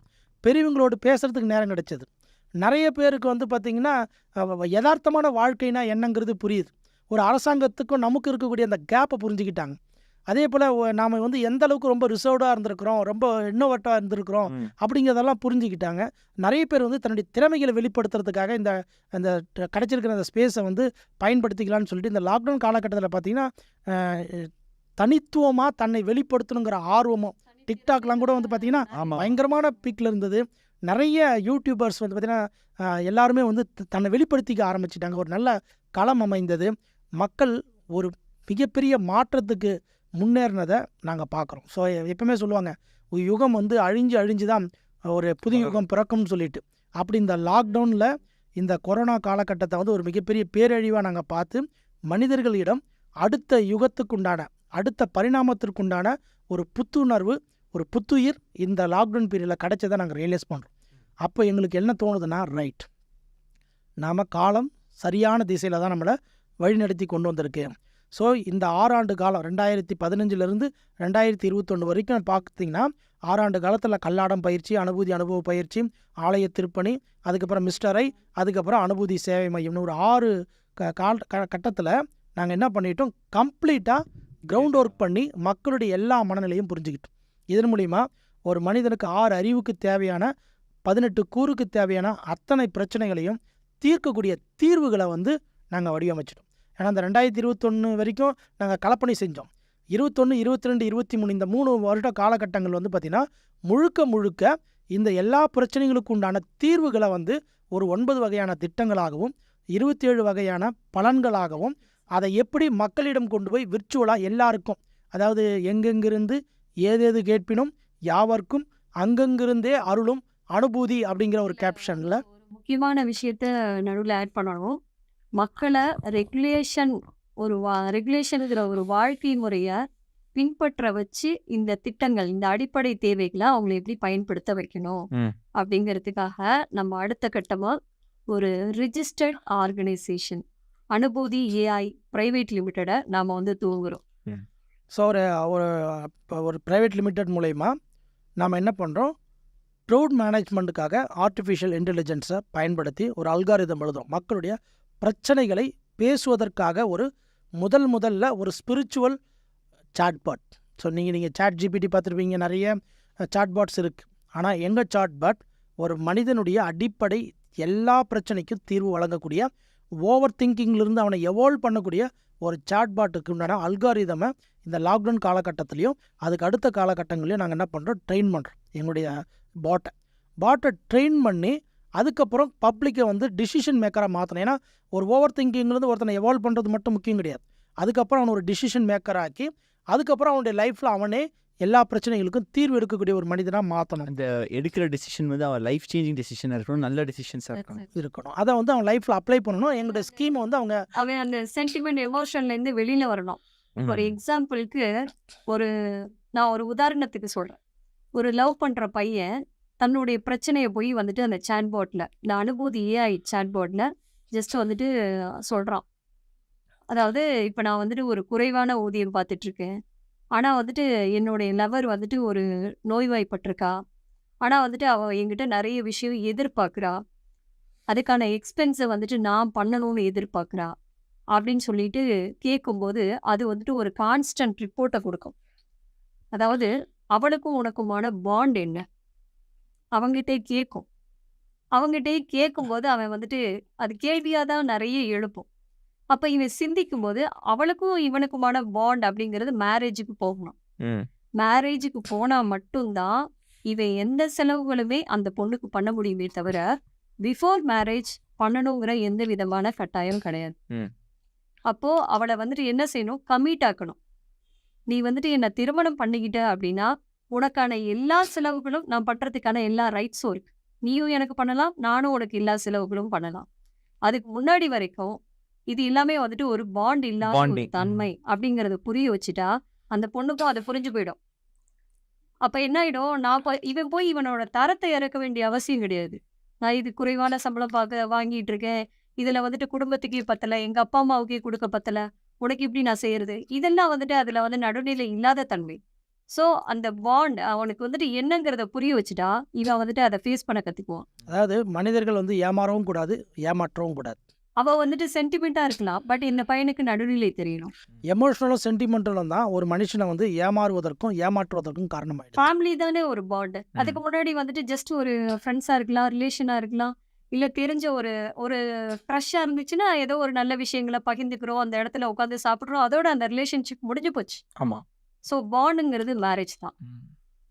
பெரியவங்களோடு பேசுகிறதுக்கு நேரம் கிடைச்சது. நிறைய பேருக்கு பார்த்திங்கன்னா யதார்த்தமான வாழ்க்கைனா என்னங்கிறது புரியுது. ஒரு அரசாங்கத்துக்கும் நமக்கு இருக்கக்கூடிய அந்த கேப்பை புரிஞ்சுக்கிட்டாங்க. அதே போல் நாம் எந்த அளவுக்கு ரொம்ப ரிசர்வ்டாக இருந்திருக்கிறோம், ரொம்ப இன்னோவேட்டாக இருந்திருக்கிறோம் அப்படிங்கிறதெல்லாம் புரிஞ்சுக்கிட்டாங்க. நிறைய பேர் தன்னுடைய திறமைகளை வெளிப்படுத்துறதுக்காக இந்த கிடைச்சிருக்கிற அந்த ஸ்பேஸை பயன்படுத்திக்கலான்னு சொல்லிட்டு இந்த லாக்டவுன் காலகட்டத்தில் பார்த்திங்கன்னா தனித்துவமாக தன்னை வெளிப்படுத்தணுங்கிற ஆர்வமும் டிக்டாக்லாம் கூட பார்த்திங்கன்னா பயங்கரமான பீக்கில் இருந்தது. நிறைய யூடியூபர்ஸ் பார்த்திங்கன்னா எல்லாருமே தன்னை வெளிப்படுத்திக்க ஆரம்பிச்சிட்டாங்க. ஒரு நல்ல களம் அமைந்தது. மக்கள் ஒரு மிகப்பெரிய மாற்றத்துக்கு முன்னேறினதை நாங்கள் பார்க்குறோம். ஸோ எப்பவுமே சொல்லுவாங்க ஒரு யுகம் அழிஞ்சு தான் ஒரு புது யுகம் பிறக்கும்னு சொல்லிட்டு. அப்படி இந்த லாக்டவுனில் இந்த கொரோனா காலகட்டத்தை ஒரு மிகப்பெரிய பேரழிவாக நாங்கள் பார்த்து மனிதர்களிடம் அடுத்த யுகத்துக்குண்டான அடுத்த பரிணாமத்திற்குண்டான ஒரு புத்துணர்வு, ஒரு புத்துயிர் இந்த லாக்டவுன் பீரியடில் கிடைச்சதை நாங்கள் ரியலைஸ் பண்ணுறோம். அப்போ எங்களுக்கு என்ன தோணுதுன்னா, ரைட், நாம் காலம் சரியான திசையில் தான் நம்மளை வழிநடத்தி கொண்டு வந்திருக்கு. ஸோ இந்த 6 ஆண்டு காலம் 2015 2021 வரைக்கும் பார்த்தீங்கன்னா 6 ஆண்டு காலத்தில் கல்லாடம் பயிற்சி, அனுபவ பயிற்சி, ஆலய திருப்பணி, அதுக்கப்புறம் மிஸ்டரை, அதுக்கப்புறம் அனுபூதி சேவை மையம்னு ஒரு 6 கட்டத்தில் நாங்கள் என்ன பண்ணிட்டோம், கம்ப்ளீட்டாக கிரவுண்ட் ஒர்க் பண்ணி மக்களுடைய எல்லா மனநிலையும் புரிஞ்சுக்கிட்டோம். இதன் மூலிமா ஒரு மனிதனுக்கு 6 அறிவுக்கு தேவையான 18 கூறுக்கு தேவையான அத்தனை பிரச்சனைகளையும் தீர்க்கக்கூடிய தீர்வுகளை நாங்கள் வடிவமைச்சிட்டோம். ஏன்னா அந்த 2021 வரைக்கும் நாங்கள் கலப்பணி செஞ்சோம். 21, 22, 23 இந்த 3 வருட காலகட்டங்கள் பார்த்திங்கன்னா முழுக்க இந்த எல்லா பிரச்சனைகளுக்கு உண்டான தீர்வுகளை ஒரு 9 வகையான திட்டங்களாகவும் 27 வகையான பலன்களாகவும் அதை எப்படி மக்களிடம் கொண்டு போய் விர்ச்சுவலாக எல்லாருக்கும், அதாவது எங்கெங்கிருந்து ஏதேது கேட்பினும் யாவர்க்கும் அங்கங்கிருந்தே அருளும் அனுபூதி அப்படிங்கிற ஒரு கேப்ஷனில் ஒரு முக்கியமான விஷயத்த நடுவில் ஆட் பண்ணணும். மக்களை ரெகுலேஷனுங்கிற ஒரு வாழ்க்கை முறையை பின்பற்ற வச்சு இந்த திட்டங்கள், இந்த அடிப்படை தேவைகளை அவங்களை எப்படி பயன்படுத்த வைக்கணும் அப்படிங்கிறதுக்காக நம்ம அடுத்த கட்டமாக ஒரு ரிஜிஸ்டர்ட் ஆர்கனைசேஷன் அனுபூதி ஏஐ பிரைவேட் லிமிட்டடை நாம் துவங்குறோம். ஸோ ஒரு ப்ரைவேட் லிமிடெட் மூலயமா நாம் என்ன பண்ணுறோம், க்ரௌட் மேனேஜ்மெண்ட்டுக்காக ஆர்டிஃபிஷியல் இன்டெலிஜென்ஸை பயன்படுத்தி ஒரு அல்காரிதம் எழுதும். மக்களுடைய பிரச்சனைகளை பேசுவதற்காக ஒரு முதல்ல ஒரு ஸ்பிரிச்சுவல் சாட்பாட். ஸோ நீங்கள் சாட் ஜிபிடி பார்த்துருப்பீங்க, நிறைய சாட்பாட்ஸ் இருக்குது. ஆனால் எங்கள் சாட்பாட் ஒரு மனிதனுடைய அடிப்படை எல்லா பிரச்சனைக்கும் தீர்வு வழங்கக்கூடிய, ஓவர் திங்கிங்கிலிருந்து அவனை எவால்வ் பண்ணக்கூடிய ஒரு சாட்பாட்டுக்கு உண்டான அல்காரிதமை இந்த லாக்டவுன் காலகட்டத்திலையும் அதுக்கு அடுத்த காலகட்டங்களையும் நாங்கள் என்ன பண்ணுறோம், ட்ரெயின் பண்ணுறோம். எங்களுடைய பாட்டை ட்ரெயின் பண்ணி அதுக்கப்புறம் பப்ளிக்கை டிசிஷன் மேக்கராக மாற்றணும். ஏன்னா ஒரு ஓவர் திங்கிங்லேருந்து ஒருத்தனை எவால்வ் பண்ணுறது மட்டும் முக்கியம் கிடையாது. அதுக்கப்புறம் அவனை ஒரு டிசிஷன் மேக்கராக்கி அதுக்கப்புறம் அவனுடைய லைஃப்பில் அவனே எல்லா பிரச்சனைகளுக்கும் தீர்வு எடுக்கக்கூடிய ஒரு மனிதனாக மாற்றணும். அந்த எடுக்கிற டிசிஷன் அவன் லைஃப் சேஞ்சிங் டிசிஷனாக இருக்கணும், நல்ல டிசிஷன்ஸாக இருக்கணும். அதை அவன் லைஃப்பில் அப்ளை பண்ணணும். எங்களுடைய ஸ்கீமை அவன் அந்த சென்டிமெண்ட் எமோஷன்லேருந்து வெளியில் வரணும். ஒரு எக்ஸாம்பிளுக்கு நான் ஒரு உதாரணத்துக்கு சொல்கிறேன். ஒரு லவ் பண்ணுற பையன் தன்னுடைய பிரச்சனையை போய் அந்த சாட்பாட்டில், இந்த அனுபூதி ஏஐ சாட்பாட்டில் ஜஸ்ட் சொல்கிறான். அதாவது இப்போ நான் ஒரு குறைவான ஊதியம் பார்த்துட்ருக்கேன், ஆனால் என்னுடைய லவர் ஒரு நோய்வாய்ப்பட்டிருக்கா, ஆனால் அவள் என்கிட்ட நிறைய விஷயம் எதிர்பார்க்குறா, அதுக்கான எக்ஸ்பென்ஸை நான் பண்ணணும்னு எதிர்பார்க்குறா அப்படின்னு சொல்லிட்டு கேட்கும்போது அது ஒரு கான்ஸ்டன்ட் ரிப்போர்ட்டை கொடுக்கும். அதாவது அவளுக்கும் உனக்குமான பாண்ட் என்ன அவங்ககிட்டே கேட்கும். அவங்ககிட்டே கேட்கும்போது அவன் அது கேள்வியாக தான் நிறைய எழுப்பும். அப்போ இவன் சிந்திக்கும் போது அவளுக்கும் இவனுக்குமான பாண்ட் அப்படிங்கிறது மேரேஜுக்கு போகணும். மேரேஜுக்கு போனால் மட்டும்தான் இவன் எந்த செலவுகளுமே அந்த பொண்ணுக்கு பண்ண முடியுமே தவிர பிஃபோர் மேரேஜ் பண்ணணுங்கிற எந்த விதமான கட்டாயம் கிடையாது. அப்போது அவளை என்ன செய்யணும், கமிட் ஆக்கணும். நீ என்னை திருமணம் பண்ணிக்கிட்ட அப்படின்னா உனக்கான எல்லா செலவுகளும் நான் பண்ணுறதுக்கான எல்லா ரைட்ஸும் இருக்கு. நீயும் எனக்கு பண்ணலாம், நானும் உனக்கு எல்லா செலவுகளும் பண்ணலாம். அதுக்கு முன்னாடி வரைக்கும் இது எல்லாமே ஒரு பாண்ட் இல்லாத ஒரு தன்மை அப்படிங்கிறத புரிய வச்சுட்டா அந்த பொண்ணுக்கும் அதை புரிஞ்சு போயிடும். அப்போ என்ன ஆகிடும், இவன் போய் இவனோட தரத்தை இறக்க வேண்டிய அவசியம் கிடையாது. நான் இது குறைவான சம்பளம் வாங்கிட்டு இருக்கேன், இதில் குடும்பத்துக்கே பத்தலை, எங்கள் அப்பா அம்மாவுக்கே கொடுக்க பத்தலை, உனக்கு இப்படி நான் செய்யறது, இதெல்லாம் அதில் நடுநிலை இல்லாத தன்மை. ஸோ அந்த பாண்ட் அவனுக்கு என்னங்கிறத புரிய வச்சுட்டா இவன் அதை ஃபேஸ் பண்ண கற்றுக்குவான். அதாவது மனிதர்கள் ஏமாறவும் கூடாது, ஏமாற்றவும் கூடாது. அவள் சென்டிமெண்ட்டாக இருக்கலாம், பட் இந்த பையனுக்கு நடுநிலை தெரியணும். எமோஷனலும் சென்டிமெண்டலும் தான் ஒரு மனுஷனை ஏமாறுவதற்கும் ஏமாற்றுவதற்கும் காரணமாயிடும். ஃபேமிலி தானே ஒரு பாண்ட். அதுக்கு முன்னாடி ஜஸ்ட் ஒரு ஃப்ரெண்ட்ஸாக இருக்கலாம், ரிலேஷனாக இருக்கலாம், இல்லை தெரிஞ்ச ஒரு க்ரஷ்ஷாக இருந்துச்சுன்னா ஏதோ ஒரு நல்ல விஷயங்களை பகிர்ந்துக்கிறோம், அந்த இடத்துல உட்காந்து சாப்பிட்றோம், அதோட அந்த ரிலேஷன்ஷிப் முடிஞ்சு போச்சு. ஆமாம். ஸோ பாண்டுங்கிறது மேரேஜ் தான்.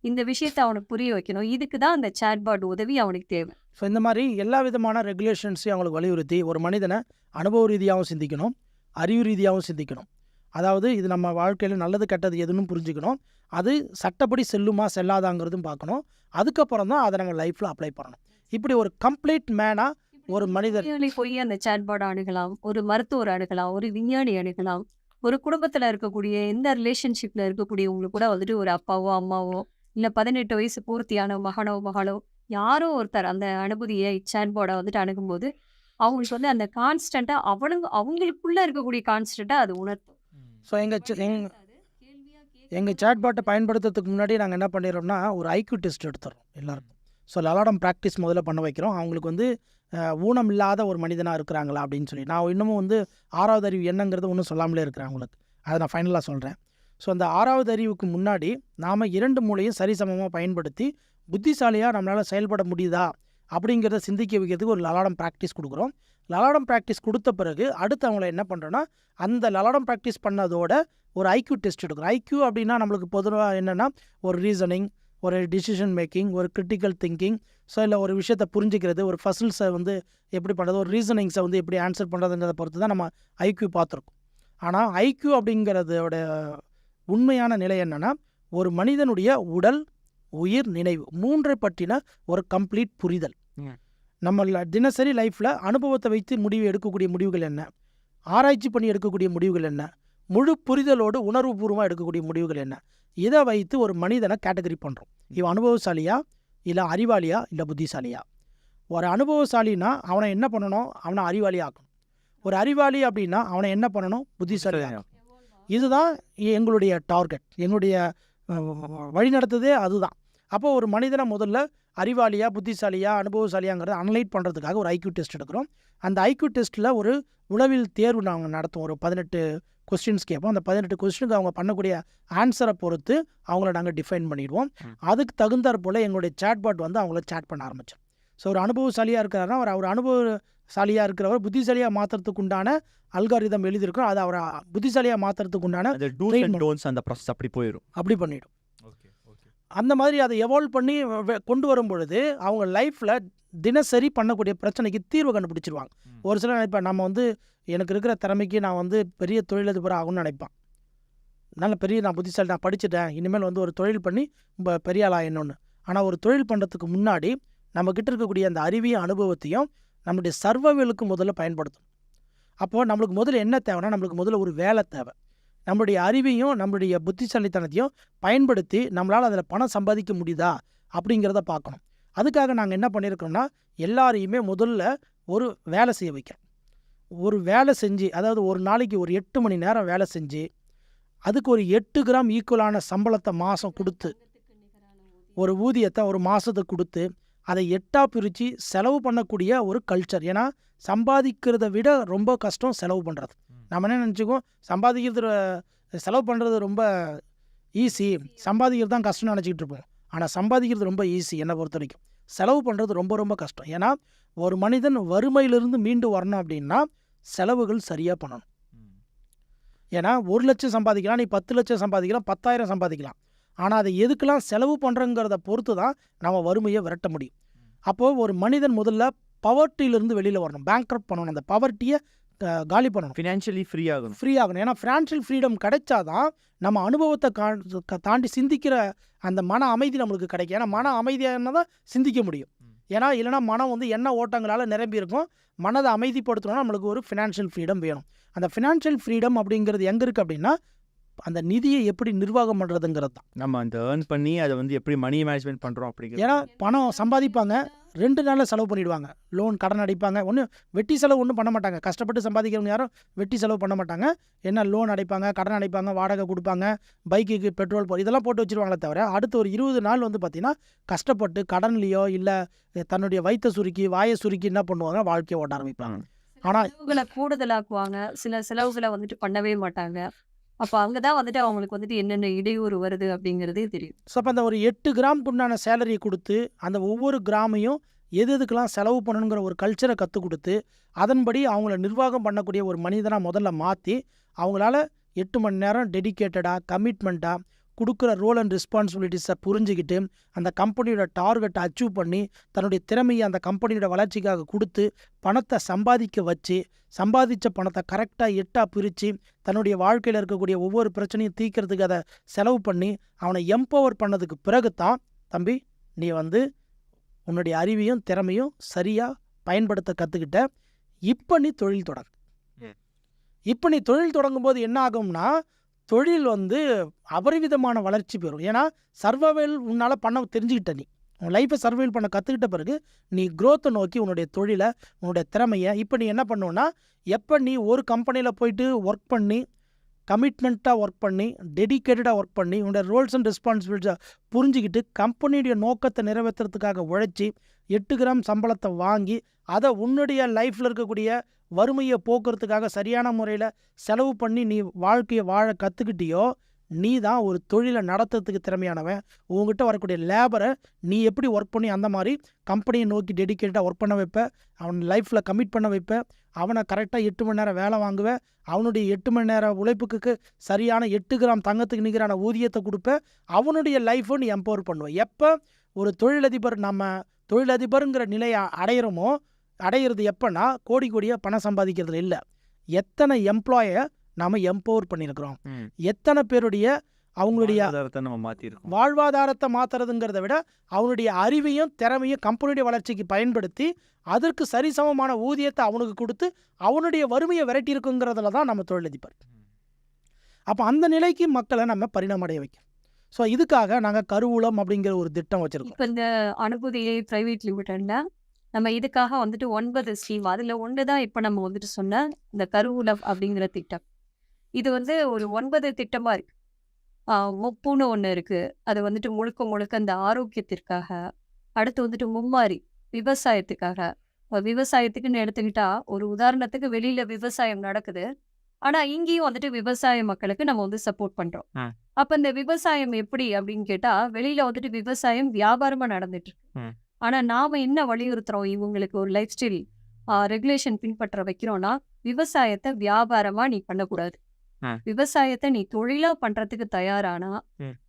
இந்த விஷயத்தை அவனுக்கு புரிய வைக்கணும். இதுக்கு தான் அந்த சாட்பாட் உதவி அவனுக்கு தேவை. ஸோ இந்த மாதிரி எல்லா விதமான ரெகுலேஷன்ஸையும் அவங்களுக்கு வலியுறுத்தி ஒரு மனிதனை அனுபவ ரீதியாகவும் சிந்திக்கணும், அறிவு ரீதியாகவும் சிந்திக்கணும். அதாவது இது நம்ம வாழ்க்கையில் நல்லது கெட்டது எதுன்னு புரிஞ்சுக்கணும், அது சட்டப்படி செல்லுமா செல்லாதாங்கிறதும் பார்க்கணும். அதுக்கப்புறம் தான் அதை நாங்கள் லைஃப்பில் அப்ளை பண்ணணும். இப்படி ஒரு கம்ப்ளீட் மேனாக ஒரு மனிதர் போய் அந்த சாட்பாட் அணுகலாம், ஒரு மருத்துவர் அணுகலாம், ஒரு விஞ்ஞானி அணுகலாம், ஒரு குடும்பத்துல இருக்கக்கூடிய எந்த ரிலேஷன்ஷிப்ல இருக்கக்கூடியவங்களுக்கு கூட வந்துட்டு ஒரு அப்பாவோ, அம்மாவோ, இல்ல 18 வயசு பூர்த்தியான மகனோ, மகளோ யாரோ ஒருத்தர் அந்த அனுபூதியை சேட் போர்ட வந்துட்டு அணுகும்போது, அவங்களுக்கு வந்து அந்த கான்ஸ்டன்ட்டா அவங்களுக்குள்ள இருக்கக்கூடிய கான்ஸ்டன்ட்டா அது உணர்த்தும். ஸோ எங்கள் சேட்பாட்டை பயன்படுத்துறதுக்கு முன்னாடி நாங்கள் என்ன பண்ணிடுறோம்னா ஒரு ஐக்யூ டெஸ்ட் எடுத்துடுறோம் எல்லாருக்கும். ஸோ லலாடம் ப்ராக்டிஸ் முதல்ல பண்ண வைக்கிறோம். அவங்களுக்கு வந்து ஊனம் இல்லாத ஒரு மனிதனாக இருக்கிறாங்களா அப்படின்னு சொல்லி. நான் இன்னமும் வந்து 6வது அறிவு என்னங்கிறது ஒன்றும் சொல்லாமலே இருக்கிறேன் அவங்களுக்கு. அதை நான் ஃபைனலாக சொல்கிறேன். ஸோ அந்த 6வது அறிவுக்கு முன்னாடி நாம் 2 மூளையும் சரிசமமாக பயன்படுத்தி புத்திசாலியாக நம்மளால் செயல்பட முடியுதா அப்படிங்கிறத சிந்திக்க வைக்கிறதுக்கு ஒரு லலாடம் ப்ராக்டிஸ் கொடுக்குறோம். லலாடம் ப்ராக்டிஸ் கொடுத்த பிறகு அடுத்து அவங்கள என்ன பண்ணுறோன்னா அந்த லலாடம் ப்ராக்டிஸ் பண்ணதோட ஒரு ஐக்யூ டெஸ்ட் எடுக்கிறோம். ஐக்யூ அப்படின்னா நம்மளுக்கு பொதுவாக என்னென்னா ஒரு ரீசனிங், ஒரு டிசிஷன் மேக்கிங், ஒரு கிரிட்டிக்கல் திங்கிங், ஸோ இல்லை ஒரு விஷயத்தை புரிஞ்சிக்கிறது, ஒரு ஃபசில்ஸை வந்து எப்படி பண்ணுறது, ஒரு ரீசனிங்ஸை வந்து எப்படி ஆன்சர் பண்ணுறதுங்கிறத பொறுத்து தான் நம்ம ஐக்யூ பார்த்துருக்கோம். ஆனால் ஐக்யூ அப்படிங்கிறதோட உண்மையான நிலை என்னென்னா ஒரு மனிதனுடைய உடல், உயிர், நினைவு 3 பற்றின ஒரு கம்ப்ளீட் புரிதல். நம்ம தினசரி லைஃப்பில் அனுபவத்தை வைத்து எடுக்கக்கூடிய முடிவுகள் என்ன, ஆராய்ச்சி பண்ணி எடுக்கக்கூடிய முடிவுகள் என்ன, முழு புரிதலோடு உணர்வுபூர்வமாக எடுக்கக்கூடிய முடிவுகள் என்ன, இதை வைத்து ஒரு மனிதனை கேட்டகரி பண்ணுறோம். இவன் அனுபவசாலியா, இல்லை அறிவாளியா, இல்லை புத்திசாலியா. ஒரு அனுபவசாலினா அவனை என்ன பண்ணணும், அவனை அறிவாளி ஆக்கணும். ஒரு அறிவாளி அப்படின்னா அவனை என்ன பண்ணணும், புத்திசாலி ஆக்கணும். இதுதான் எங்களுடைய டார்கெட், எங்களுடைய வழிநடத்துதே அதுதான். அப்போ ஒரு மனிதனை முதல்ல அறிவாளியா, புத்திசாலியா, அனுபவசாலியாங்கிறத அனலைட் பண்ணுறதுக்காக ஒரு ஐக்யூ டெஸ்ட் எடுக்கிறோம். அந்த ஐக்யூ டெஸ்ட்டில் ஒரு உளவில் தேர்வு நாங்கள் நடத்துவோம். ஒரு 18 கொஸ்டின்ஸ் கேட்போம். அந்த 18 கொஸ்டினுக்கு அவங்க பண்ணக்கூடிய ஆன்சரை பொறுத்து அவங்கள நாங்கள் டிஃபைன் பண்ணிடுவோம். அதுக்கு தகுந்தாற் போல் எங்களுடைய சேட்பாட் வந்து அவங்கள சேட் பண்ண ஆரம்பித்தோம். ஸோ ஒரு அனுபவசாலியாக இருக்கிறாருன்னா அவர் அனுபவசாலியாக இருக்கிறவர் புத்திசாலியாக மாற்றுறதுக்கு உண்டான அல்காரிதம் எழுதியிருக்கோம். அதை அவரை புத்திசாலியாக மாற்றுறதுக்கு உண்டான அந்த ப்ராசஸ் அப்படி போயிடும், அப்படி பண்ணிவிடும். அந்த மாதிரி அதை எவால்வ் பண்ணி கொண்டு வரும் பொழுது அவங்க லைஃப்பில் தினசரி பண்ணக்கூடிய பிரச்சனைக்கு தீர்வு கண்டுபிடிச்சிருவாங்க. ஒரு சிலர் நினைப்பேன், நம்ம வந்து எனக்கு இருக்கிற திறமைக்கு நான் வந்து பெரிய தொழிலதிபர் ஆகும்னு நினைப்பான். நான் புத்திசாலி, நான் படிச்சுட்டேன், இனிமேல் வந்து ஒரு தொழில் பண்ணி பெரிய ஆளா என்னொன்று. ஆனால் ஒரு தொழில் பண்ணுறதுக்கு முன்னாடி நம்மக்கிட்ட இருக்கக்கூடிய அந்த அறிவையும் அனுபவத்தையும் நம்மளுடைய சர்வைவலுக்கு முதல்ல பயன்படுத்தணும். அப்போது நம்மளுக்கு முதல்ல என்ன தேவைன்னா, நம்மளுக்கு முதல்ல ஒரு வேலை தேவை. நம்மளுடைய அறிவையும் நம்மளுடைய புத்திசாலித்தனத்தையும் பயன்படுத்தி நம்மளால் அதில் பணம் சம்பாதிக்க முடியுதா அப்படிங்கிறத பார்க்கணும். அதுக்காக நாங்கள் என்ன பண்ணியிருக்கோம்னா எல்லாரையுமே முதல்ல ஒரு வேலை செய்ய வைக்கிறோம். ஒரு வேலை செஞ்சு, அதாவது ஒரு நாளைக்கு ஒரு 8 மணி நேரம் வேலை செஞ்சு அதுக்கு ஒரு 8 கிராம் ஈக்குவலான சம்பளத்தை மாதம் கொடுத்து, ஒரு ஊதியத்தை ஒரு மாதத்துக்கு கொடுத்து அதை 8ஆக பிரித்து செலவு பண்ணக்கூடிய ஒரு கல்ச்சர். ஏன்னா சம்பாதிக்கிறத விட ரொம்ப கஷ்டம் செலவு பண்ணுறது. நம்ம என்ன நினச்சிக்குவோம், செலவு பண்ணுறது ரொம்ப ஈஸி, சம்பாதிக்கிறது தான் கஷ்டம்னு நினச்சிக்கிட்டு இருப்போம். ஆனால் சம்பாதிக்கிறது ரொம்ப ஈஸி என்னை பொறுத்த வரைக்கும். செலவு பண்ணுறது ரொம்ப ரொம்ப கஷ்டம். ஏன்னா ஒரு மனிதன் வறுமையிலிருந்து மீண்டு வரணும் அப்படின்னா செலவுகள் சரியாக பண்ணணும். ஏன்னா 1 லட்சம் சம்பாதிக்கலாம், நீ 10 லட்சம் சம்பாதிக்கலாம், 10,000 சம்பாதிக்கலாம். ஆனால் அதை எதுக்கெல்லாம் செலவு பண்ணுறங்கிறத பொறுத்து தான் நம்ம வறுமையை விரட்ட முடியும். அப்போது ஒரு மனிதன் முதல்ல பவர்ட்டியிலிருந்து வெளியில் வரணும், பேங்க்ரப்ட் பண்ணணும், அந்த பவர்ட்டியை காலி பண்ணணும், ஃபினான்ஷியலி ஃப்ரீ ஆகணும். ஏன்னா ஃபினான்ஷியல் ஃப்ரீடம் கிடைச்சாதான் நம்ம அனுபவத்தை தாண்டி சிந்திக்கிற அந்த மன அமைதி நம்மளுக்கு கிடைக்கும். ஏன்னா மன அமைதியாக தான் சிந்திக்க முடியும். ஏன்னா இல்லைனா மனம் வந்து என்ன ஓட்டங்களால் நிரம்பி இருக்கும். மனதை அமைதிப்படுத்தணும்னா நம்மளுக்கு ஒரு ஃபினான்ஷியல் ஃப்ரீடம் வேணும். அந்த ஃபினான்ஷியல் ஃப்ரீடம் அப்படிங்கிறது எங்கே இருக்குது அப்படின்னா அந்த நிதியை எப்படி நிர்வாகம் பண்ணுறதுங்கிறது தான். நம்ம அந்த ஏர்ன் பண்ணி அதை வந்து எப்படி மணி மேனேஜ்மெண்ட் பண்ணுறோம் அப்படிங்கிறது. ஏன்னா பணம் சம்பாதிப்பாங்க, 2 நாளில் செலவு பண்ணிவிடுவாங்க. லோன் கடன் அடைப்பாங்க, வெட்டி செலவு ஒன்றும் பண்ண மாட்டாங்க. கஷ்டப்பட்டு சம்பாதிக்கிறவங்க யாரும் வெட்டி செலவு பண்ண மாட்டாங்க. என்ன லோன் அடைப்பாங்க, கடன் அடைப்பாங்க, வாடகை கொடுப்பாங்க, பைக்குக்கு பெட்ரோல் இதெல்லாம் போட்டு வச்சுருவாங்களே தவிர அடுத்து ஒரு 20 நாள் வந்து பார்த்திங்கன்னா கஷ்டப்பட்டு கடன்லையோ இல்லை தன்னுடைய வயிற்றை சுருக்கி வாயை சுருக்கி என்ன பண்ணுவாங்க, வாழ்க்கையை ஓட்ட ஆரம்பிப்பாங்க. ஆனால் செலவுகளை கூடுதலாக்குவாங்க, சில செலவுகளை வந்துட்டு பண்ணவே மாட்டாங்க. அப்போ அங்கே தான் வந்துட்டு அவங்களுக்கு வந்துட்டு என்னென்ன இடையூறு வருது அப்படிங்கிறதே தெரியும். ஸோ அப்போ அந்த ஒரு 8 கிராமுக்கு உண்டான சேலரியை கொடுத்து அந்த ஒவ்வொரு கிராமையும் எதுக்கெல்லாம் செலவு பண்ணணுங்கிற ஒரு கல்ச்சரை கற்றுக் கொடுத்து அதன்படி அவங்கள நிர்வாகம் பண்ணக்கூடிய ஒரு மனிதனாக முதல்ல மாற்றி அவங்களால 8 மணி நேரம் டெடிக்கேட்டடாக கமிட்மெண்ட்டாக கொடுக்குற ரோல் அண்ட் ரெஸ்பான்சிபிலிட்டிஸை புரிஞ்சுக்கிட்டு அந்த கம்பெனியோட டார்கெட்டை அச்சீவ் பண்ணி தன்னுடைய திறமையை அந்த கம்பெனியோட வளர்ச்சிக்காக கொடுத்து பணத்தை சம்பாதிக்க வச்சு சம்பாதித்த பணத்தை கரெக்டாக 8ஆக பிரித்து தன்னுடைய வாழ்க்கையில் இருக்கக்கூடிய ஒவ்வொரு பிரச்சனையும் தீர்க்கறதுக்கு அதை செலவு பண்ணி அவனை எம்பவர் பண்ணதுக்கு பிறகு தான், தம்பி நீ வந்து உன்னுடைய அறிவையும் திறமையும் சரியாக பயன்படுத்த கற்றுக்கிட்ட, இப்போ நீ தொழில் தொடர். இப்போ நீ தொழில் தொடங்கும்போது என்ன ஆகும்னா, தொழில் வந்து அபரிவிதமான வளர்ச்சி பெறும். ஏன்னா, சர்வைவல் உன்னால் பண்ண தெரிஞ்சுக்கிட்ட நீ. உன் லைஃப்பை சர்வைவல் பண்ண கற்றுக்கிட்ட பிறகு, நீ க்ரோத்தை நோக்கி உன்னுடைய தொழிலை, உன்னுடைய திறமையை இப்போ நீ என்ன பண்ணுவேன்னா, எப்போ நீ ஒரு கம்பெனியில் போயிட்டு ஒர்க் பண்ணி, கமிட்மெண்ட்டாக ஒர்க் பண்ணி, டெடிகேட்டடாக ஒர்க் பண்ணி, உன்னுடைய ரோல்ஸ் அண்ட் ரெஸ்பான்சிபிலிட்டிஸை புரிஞ்சுக்கிட்டு, கம்பெனியுடைய நோக்கத்தை நிறைவேற்றுறதுக்காக உழைச்சி, 8 கிராம் சம்பளத்தை வாங்கி, அதை உன்னுடைய லைஃப்பில் இருக்கக்கூடிய வறுமையை போக்குறதுக்காக சரியான முறையில் செலவு பண்ணி நீ வாழ்க்கையை வாழ கற்றுக்கிட்டியோ, நீ தான் ஒரு தொழிலை நடத்துறதுக்கு திறமையானவன். உங்ககிட்ட வரக்கூடிய லேபரை நீ எப்படி ஒர்க் பண்ணி அந்த மாதிரி கம்பெனியை நோக்கி டெடிகேட்டடாக ஒர்க் பண்ண வைப்ப, அவன் லைஃப்பில் கமிட் பண்ண வைப்ப, அவனை கரெக்டாக 8 மணி நேரம் வேலை வாங்குவேன், அவனுடைய 8 மணி நேரம் உழைப்புக்கு சரியான 8 கிராம் தங்கத்துக்கு நிகரான ஊதியத்தை கொடுப்ப, அவனுடைய லைஃப்பை நீ எம்பவர் பண்ணுவேன். எப்போ ஒரு தொழிலதிபர் நம்ம தொழிலதிபருங்கிற நிலையை அடையிறது எப்போன்னா, கோடி கோடியாக பணம் சம்பாதிக்கிறதுல இல்லை, எத்தனை எம்ப்ளாயை நாம் எம்பவர் பண்ணியிருக்கிறோம், எத்தனை பேருடைய அவங்களுடைய நம்ம மாற்றிருக்கோம். வாழ்வாதாரத்தை மாற்றுறதுங்கிறத விட அவனுடைய அறிவையும் திறமையும் கம்பெனியுடைய வளர்ச்சிக்கு பயன்படுத்தி அதற்கு சரிசமமான ஊதியத்தை அவனுக்கு கொடுத்து அவனுடைய வறுமையை விரட்டி இருக்குங்கிறதுல தான் நம்ம தொழிலதிபர். அப்போ அந்த நிலைக்கு மக்களை நம்ம பரிணாமடைய வைக்கணும். ஸோ இதுக்காக நாங்கள் கருவூலம் அப்படிங்கிற ஒரு திட்டம் வச்சுருக்கோம். இப்போ இந்த அனுபூதி பிரைவேட் லிமிடெட்ல நம்ம இதுக்காக வந்துட்டு 9 ஸ்கீம், அதில் ஒன்று தான் இப்போ நம்ம வந்துட்டு சொன்ன இந்த கருவூலம் அப்படிங்கிற திட்டம். இது வந்து ஒரு 9 திட்டமாக இருக்கு. முப்புன்னு ஒன்று இருக்குது, அது வந்துட்டு முழுக்க முழுக்க இந்த ஆரோக்கியத்திற்காக. அடுத்து வந்துட்டு மும்மாரி விவசாயத்துக்காக. விவசாயத்துக்குன்னு எடுத்துக்கிட்டா, ஒரு உதாரணத்துக்கு வெளியில் விவசாயம் நடக்குது, ஆனால் இங்கேயும் வந்துட்டு விவசாய மக்களுக்கு நம்ம வந்து சப்போர்ட் பண்ணுறோம். அப்போ இந்த விவசாயம் எப்படி அப்படின்னு கேட்டால், வெளியில் வந்துட்டு விவசாயம் வியாபாரமாக நடந்துட்டு இருக்கு. ஆனால் நாம் என்ன வலியுறுத்துகிறோம், இவங்களுக்கு ஒரு லைஃப் ஸ்டைல் ரெகுலேஷன் பின்பற்ற வைக்கிறோன்னா, விவசாயத்தை வியாபாரமாக நீ பண்ணக்கூடாது, விவசாயத்தை நீ தொழிலா பண்றதுக்கு தயாரானா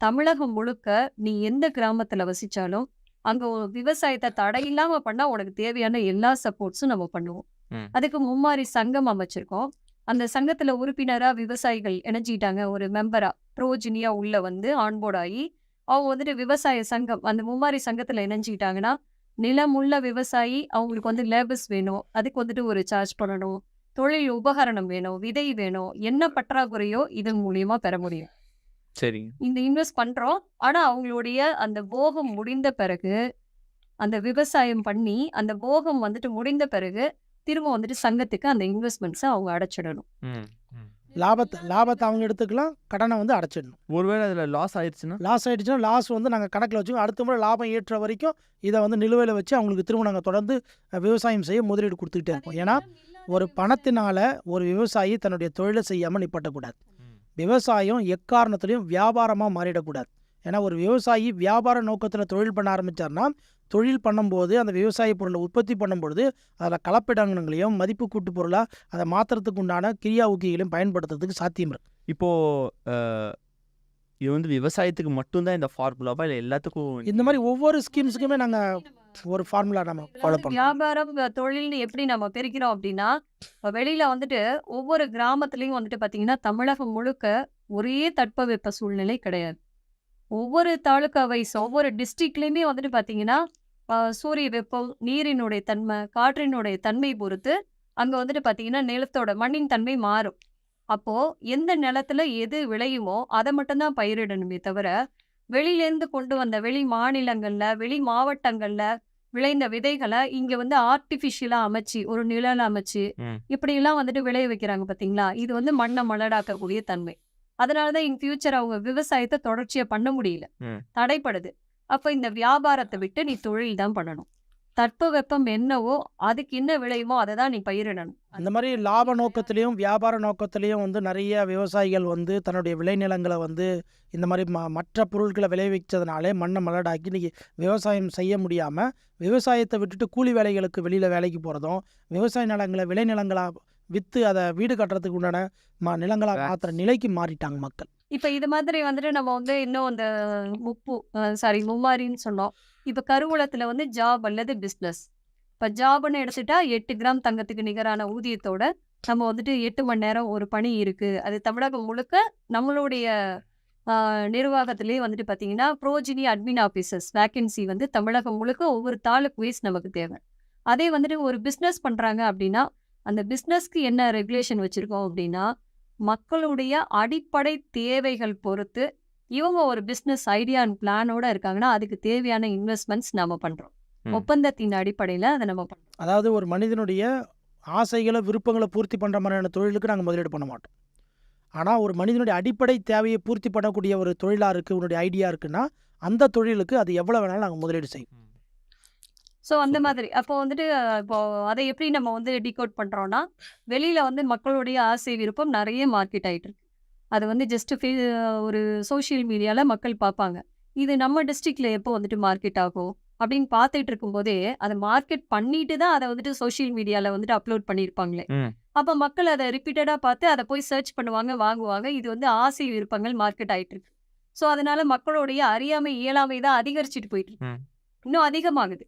தமிழகம் முழுக்க நீ எந்த கிராமத்துல வசிச்சாலும் அங்க விவசாயத்தை தடையில்லாம பண்ணா உனக்கு தேவையான எல்லா சப்போர்ட்ஸும் நம்ம பண்ணுவோம். அதுக்கு மும்மாரி சங்கம் அமைச்சிருக்கோம். அந்த சங்கத்துல உறுப்பினரா விவசாயிகள் இணைஞ்சிட்டாங்க, ஒரு மெம்பரா ப்ரோஜினியா உள்ள வந்து ஆன்போர்ட் ஆகி அவங்க வந்துட்டு விவசாய சங்கம் அந்த மும்மாரி சங்கத்துல இணைஞ்சிட்டாங்கன்னா, நிலமுள்ள விவசாயி அவங்களுக்கு வந்து லேபர்ஸ் வேணும், அதுக்கு வந்துட்டு ஒரு சார்ஜ் பண்ணணும், தொழில் உபகரணம் வேணும், விதை வேணும், என்ன பற்றாக்குறையோ இதன் மூலியமா பெற முடியும். சரி, இந்த இன்வெஸ்ட் பண்றோம். ஆனா அவங்களுடைய அந்த போகம் முடிந்த பிறகு, அந்த விவசாயம் பண்ணி அந்த போகம் வந்துட்டு முடிந்த பிறகு திரும்ப வந்துட்டு சங்கத்துக்கு அந்த இன்வெஸ்ட்மெண்ட்ஸை அவங்க அடைச்சிடணும். லாபத்தை அவங்க எடுத்துக்கலாம், கடனை வந்து அடைச்சிடணும். ஒருவேளை அதில் லாஸ் ஆயிடுச்சுன்னா லாஸ் வந்து நாங்கள் கணக்கில் வச்சுக்கோம். அடுத்த முறை லாபம் ஏற்ற வரைக்கும் இதை வந்து நிலுவையில் வச்சு அவங்களுக்கு திரும்ப நாங்கள் தொடர்ந்து விவசாயம் செய்ய முதலீடு கொடுத்துக்கிட்டே இருப்போம். ஏன்னா ஒரு பணத்தினால ஒரு விவசாயி தன்னுடைய தொழிலை செய்யாமல் நிப்பாட்டக்கூடாது. விவசாயம் எக்காரணத்துலையும் வியாபாரமாக மாறிடக்கூடாது. ஏன்னா ஒரு விவசாயி வியாபார நோக்கத்தில் தொழில் பண்ண ஆரம்பித்தார்னா, தொழில் பண்ணும்போது அந்த விவசாய பொருளை உற்பத்தி பண்ணும்பொழுது அதில் கலப்பிடங்களையும் மதிப்பு கூட்டு பொருளாக அதை மாற்றுறதுக்கு உண்டான கிரியா ஊக்கிகளையும் பயன்படுத்துறதுக்கு சாத்தியம் இருக்குது. இப்போது இது வந்து விவசாயத்துக்கு மட்டும்தான் இந்த ஃபார்முலாவா இல்லை எல்லாத்துக்கும்? இந்த மாதிரி ஒவ்வொரு ஸ்கீம்ஸுக்குமே நாங்கள் ஒரு ஃபார்முலா நம்ம ஃபாலோ பண்ணுறோம். வியாபாரம் தொழில்னு எப்படி நம்ம பிரிக்கிறோம் அப்படின்னா, வெளியில வந்துட்டு ஒவ்வொரு கிராமத்துலையும் வந்துட்டு பார்த்தீங்கன்னா, தமிழகம் முழுக்க ஒரே தட்பவெப்ப சூழ்நிலை கிடையாது. ஒவ்வொரு தாலுக்கா வைஸ் ஒவ்வொரு டிஸ்ட்ரிக்ட்லேயுமே வந்துட்டு பார்த்தீங்கன்னா, சூரிய வெப்பம், நீரினுடைய தன்மை, காற்றினுடைய தன்மை பொறுத்து அங்கே வந்துட்டு பார்த்தீங்கன்னா நிலத்தோட மண்ணின் தன்மை மாறும். அப்போ எந்த நிலத்துல எது விளையுமோ அதை மட்டும்தான் பயிரிடணுமே தவிர, வெளியிலேருந்து கொண்டு வந்த வெளி மாநிலங்கள்ல வெளி மாவட்டங்கள்ல விளைந்த விதைகளை இங்க வந்து ஆர்டிஃபிஷியலா அமைச்சு ஒரு நிழல் அமைச்சு இப்படி எல்லாம் வந்துட்டு விளைய வைக்கிறாங்க பாத்தீங்களா. இது வந்து மண்ணை மலடாக்கக்கூடிய தன்மை. அதனாலதான் இன் ஃபியூச்சர் அவங்க விவசாயத்தை தொடர்ச்சியா பண்ண முடியல, தடைப்படுது. அப்ப இந்த வியாபாரத்தை விட்டு நீ தொழில் தான் பண்ணணும். தட்பவெப்பம் என்னவோ அதுக்கு என்ன விளையுமோ அதை தான் நீ பயிரிடணும். அந்த மாதிரி லாப நோக்கத்திலையும் வியாபார நோக்கத்திலையும் வந்து நிறைய விவசாயிகள் வந்து தன்னுடைய விளைநிலங்களை வந்து இந்த மாதிரி மற்ற பொருட்களை விளைவிச்சதுனாலே மண்ணை மலடாக்கி இன்றைக்கி விவசாயம் செய்ய முடியாமல் விவசாயத்தை விட்டுட்டு கூலி வேலைகளுக்கு வெளியில் வேலைக்கு போகிறதும், விவசாய நிலங்களை விளைநிலங்களாக விற்று அதை வீடு கட்டுறதுக்கு உண்டான நிலங்களாக மாற்றுற நிலைக்கு மாறிட்டாங்க மக்கள். இப்போ இது மாதிரி வந்துட்டு நம்ம வந்து இன்னும் அந்த மும்மாரின்னு சொன்னோம். இப்போ கருவூலத்தில் வந்து ஜாப் அல்லது பிஸ்னஸ். இப்போ ஜாப்னு எடுத்துட்டா 8 கிராம் தங்கத்துக்கு நிகரான ஊதியத்தோட நம்ம வந்துட்டு 8 மணி நேரம் ஒரு பணி இருக்குது. அது தமிழகம் முழுக்க நம்மளுடைய நிர்வாகத்திலே வந்துட்டு பார்த்தீங்கன்னா ப்ரோஜினி அட்மின் ஆஃபீஸர்ஸ் வேக்கன்சி வந்து தமிழகம் முழுக்க ஒவ்வொரு தாலுக் வைஸ் நமக்கு தேவை. அதே வந்துட்டு ஒரு பிஸ்னஸ் பண்ணுறாங்க அப்படின்னா அந்த பிஸ்னஸ்க்கு என்ன ரெகுலேஷன் வச்சுருக்கோம் அப்படின்னா, மக்களுடைய அடிப்படை தேவைகள் பொறுத்து இவங்க ஒரு பிஸ்னஸ் ஐடியா அண்ட் பிளானோட இருக்காங்கன்னா, அதுக்கு தேவையான இன்வெஸ்ட்மெண்ட்ஸ் நம்ம பண்ணுறோம். ம். ஒப்பந்தத்தின் அடிப்படையில் அதை நம்ம பண்ணுறோம். அதாவது ஒரு மனிதனுடைய ஆசைகளை விருப்பங்களை பூர்த்தி பண்ணுற மாதிரியான தொழிலுக்கு நாங்கள் முதலீடு பண்ண மாட்டோம். ஆனால் ஒரு மனிதனுடைய அடிப்படை தேவையை பூர்த்தி பண்ணக்கூடிய ஒரு தொழிலாக இருக்குது, உன்னுடைய ஐடியா இருக்குன்னா அந்த தொழிலுக்கு அது எவ்வளோ வேணாலும் நாங்கள் முதலீடு செய்வோம். ஸோ அந்த சூப்பர். மாதிரி அப்போ வந்துட்டு இப்போ அதை எப்படி நம்ம வந்து டிகோட் பண்ணுறோன்னா, வெளியில் வந்து மக்களுடைய ஆசை விருப்பம் நிறைய மார்க்கெட் ஆகிட்டு இருக்கு. அது வந்து ஜஸ்ட் ஒரு சோஷியல் மீடியாவில் மக்கள் பார்ப்பாங்க. இது நம்ம டிஸ்ட்ரிக்டில் எப்போ வந்துட்டு மார்க்கெட் ஆகும் அப்படின்னு பார்த்துட்டு இருக்கும்போதே அதை மார்க்கெட் பண்ணிட்டு தான் அதை வந்துட்டு சோஷியல் மீடியாவில் வந்துட்டு அப்லோட் பண்ணியிருப்பாங்களே. ம். அப்போ மக்கள் அதை ரிப்பீட்டடாக பார்த்து அதை போய் சர்ச் பண்ணுவாங்க, வாங்குவாங்க. இது வந்து ஆசை விருப்பங்கள் மார்க்கெட் ஆகிட்டு இருக்கு. ஸோ அதனால மக்களுடைய அறியாமை இயலாமை தான் அதிகரிச்சுட்டு போயிட்டு இருக்கு. ம். இன்னும் அதிகமாகுது.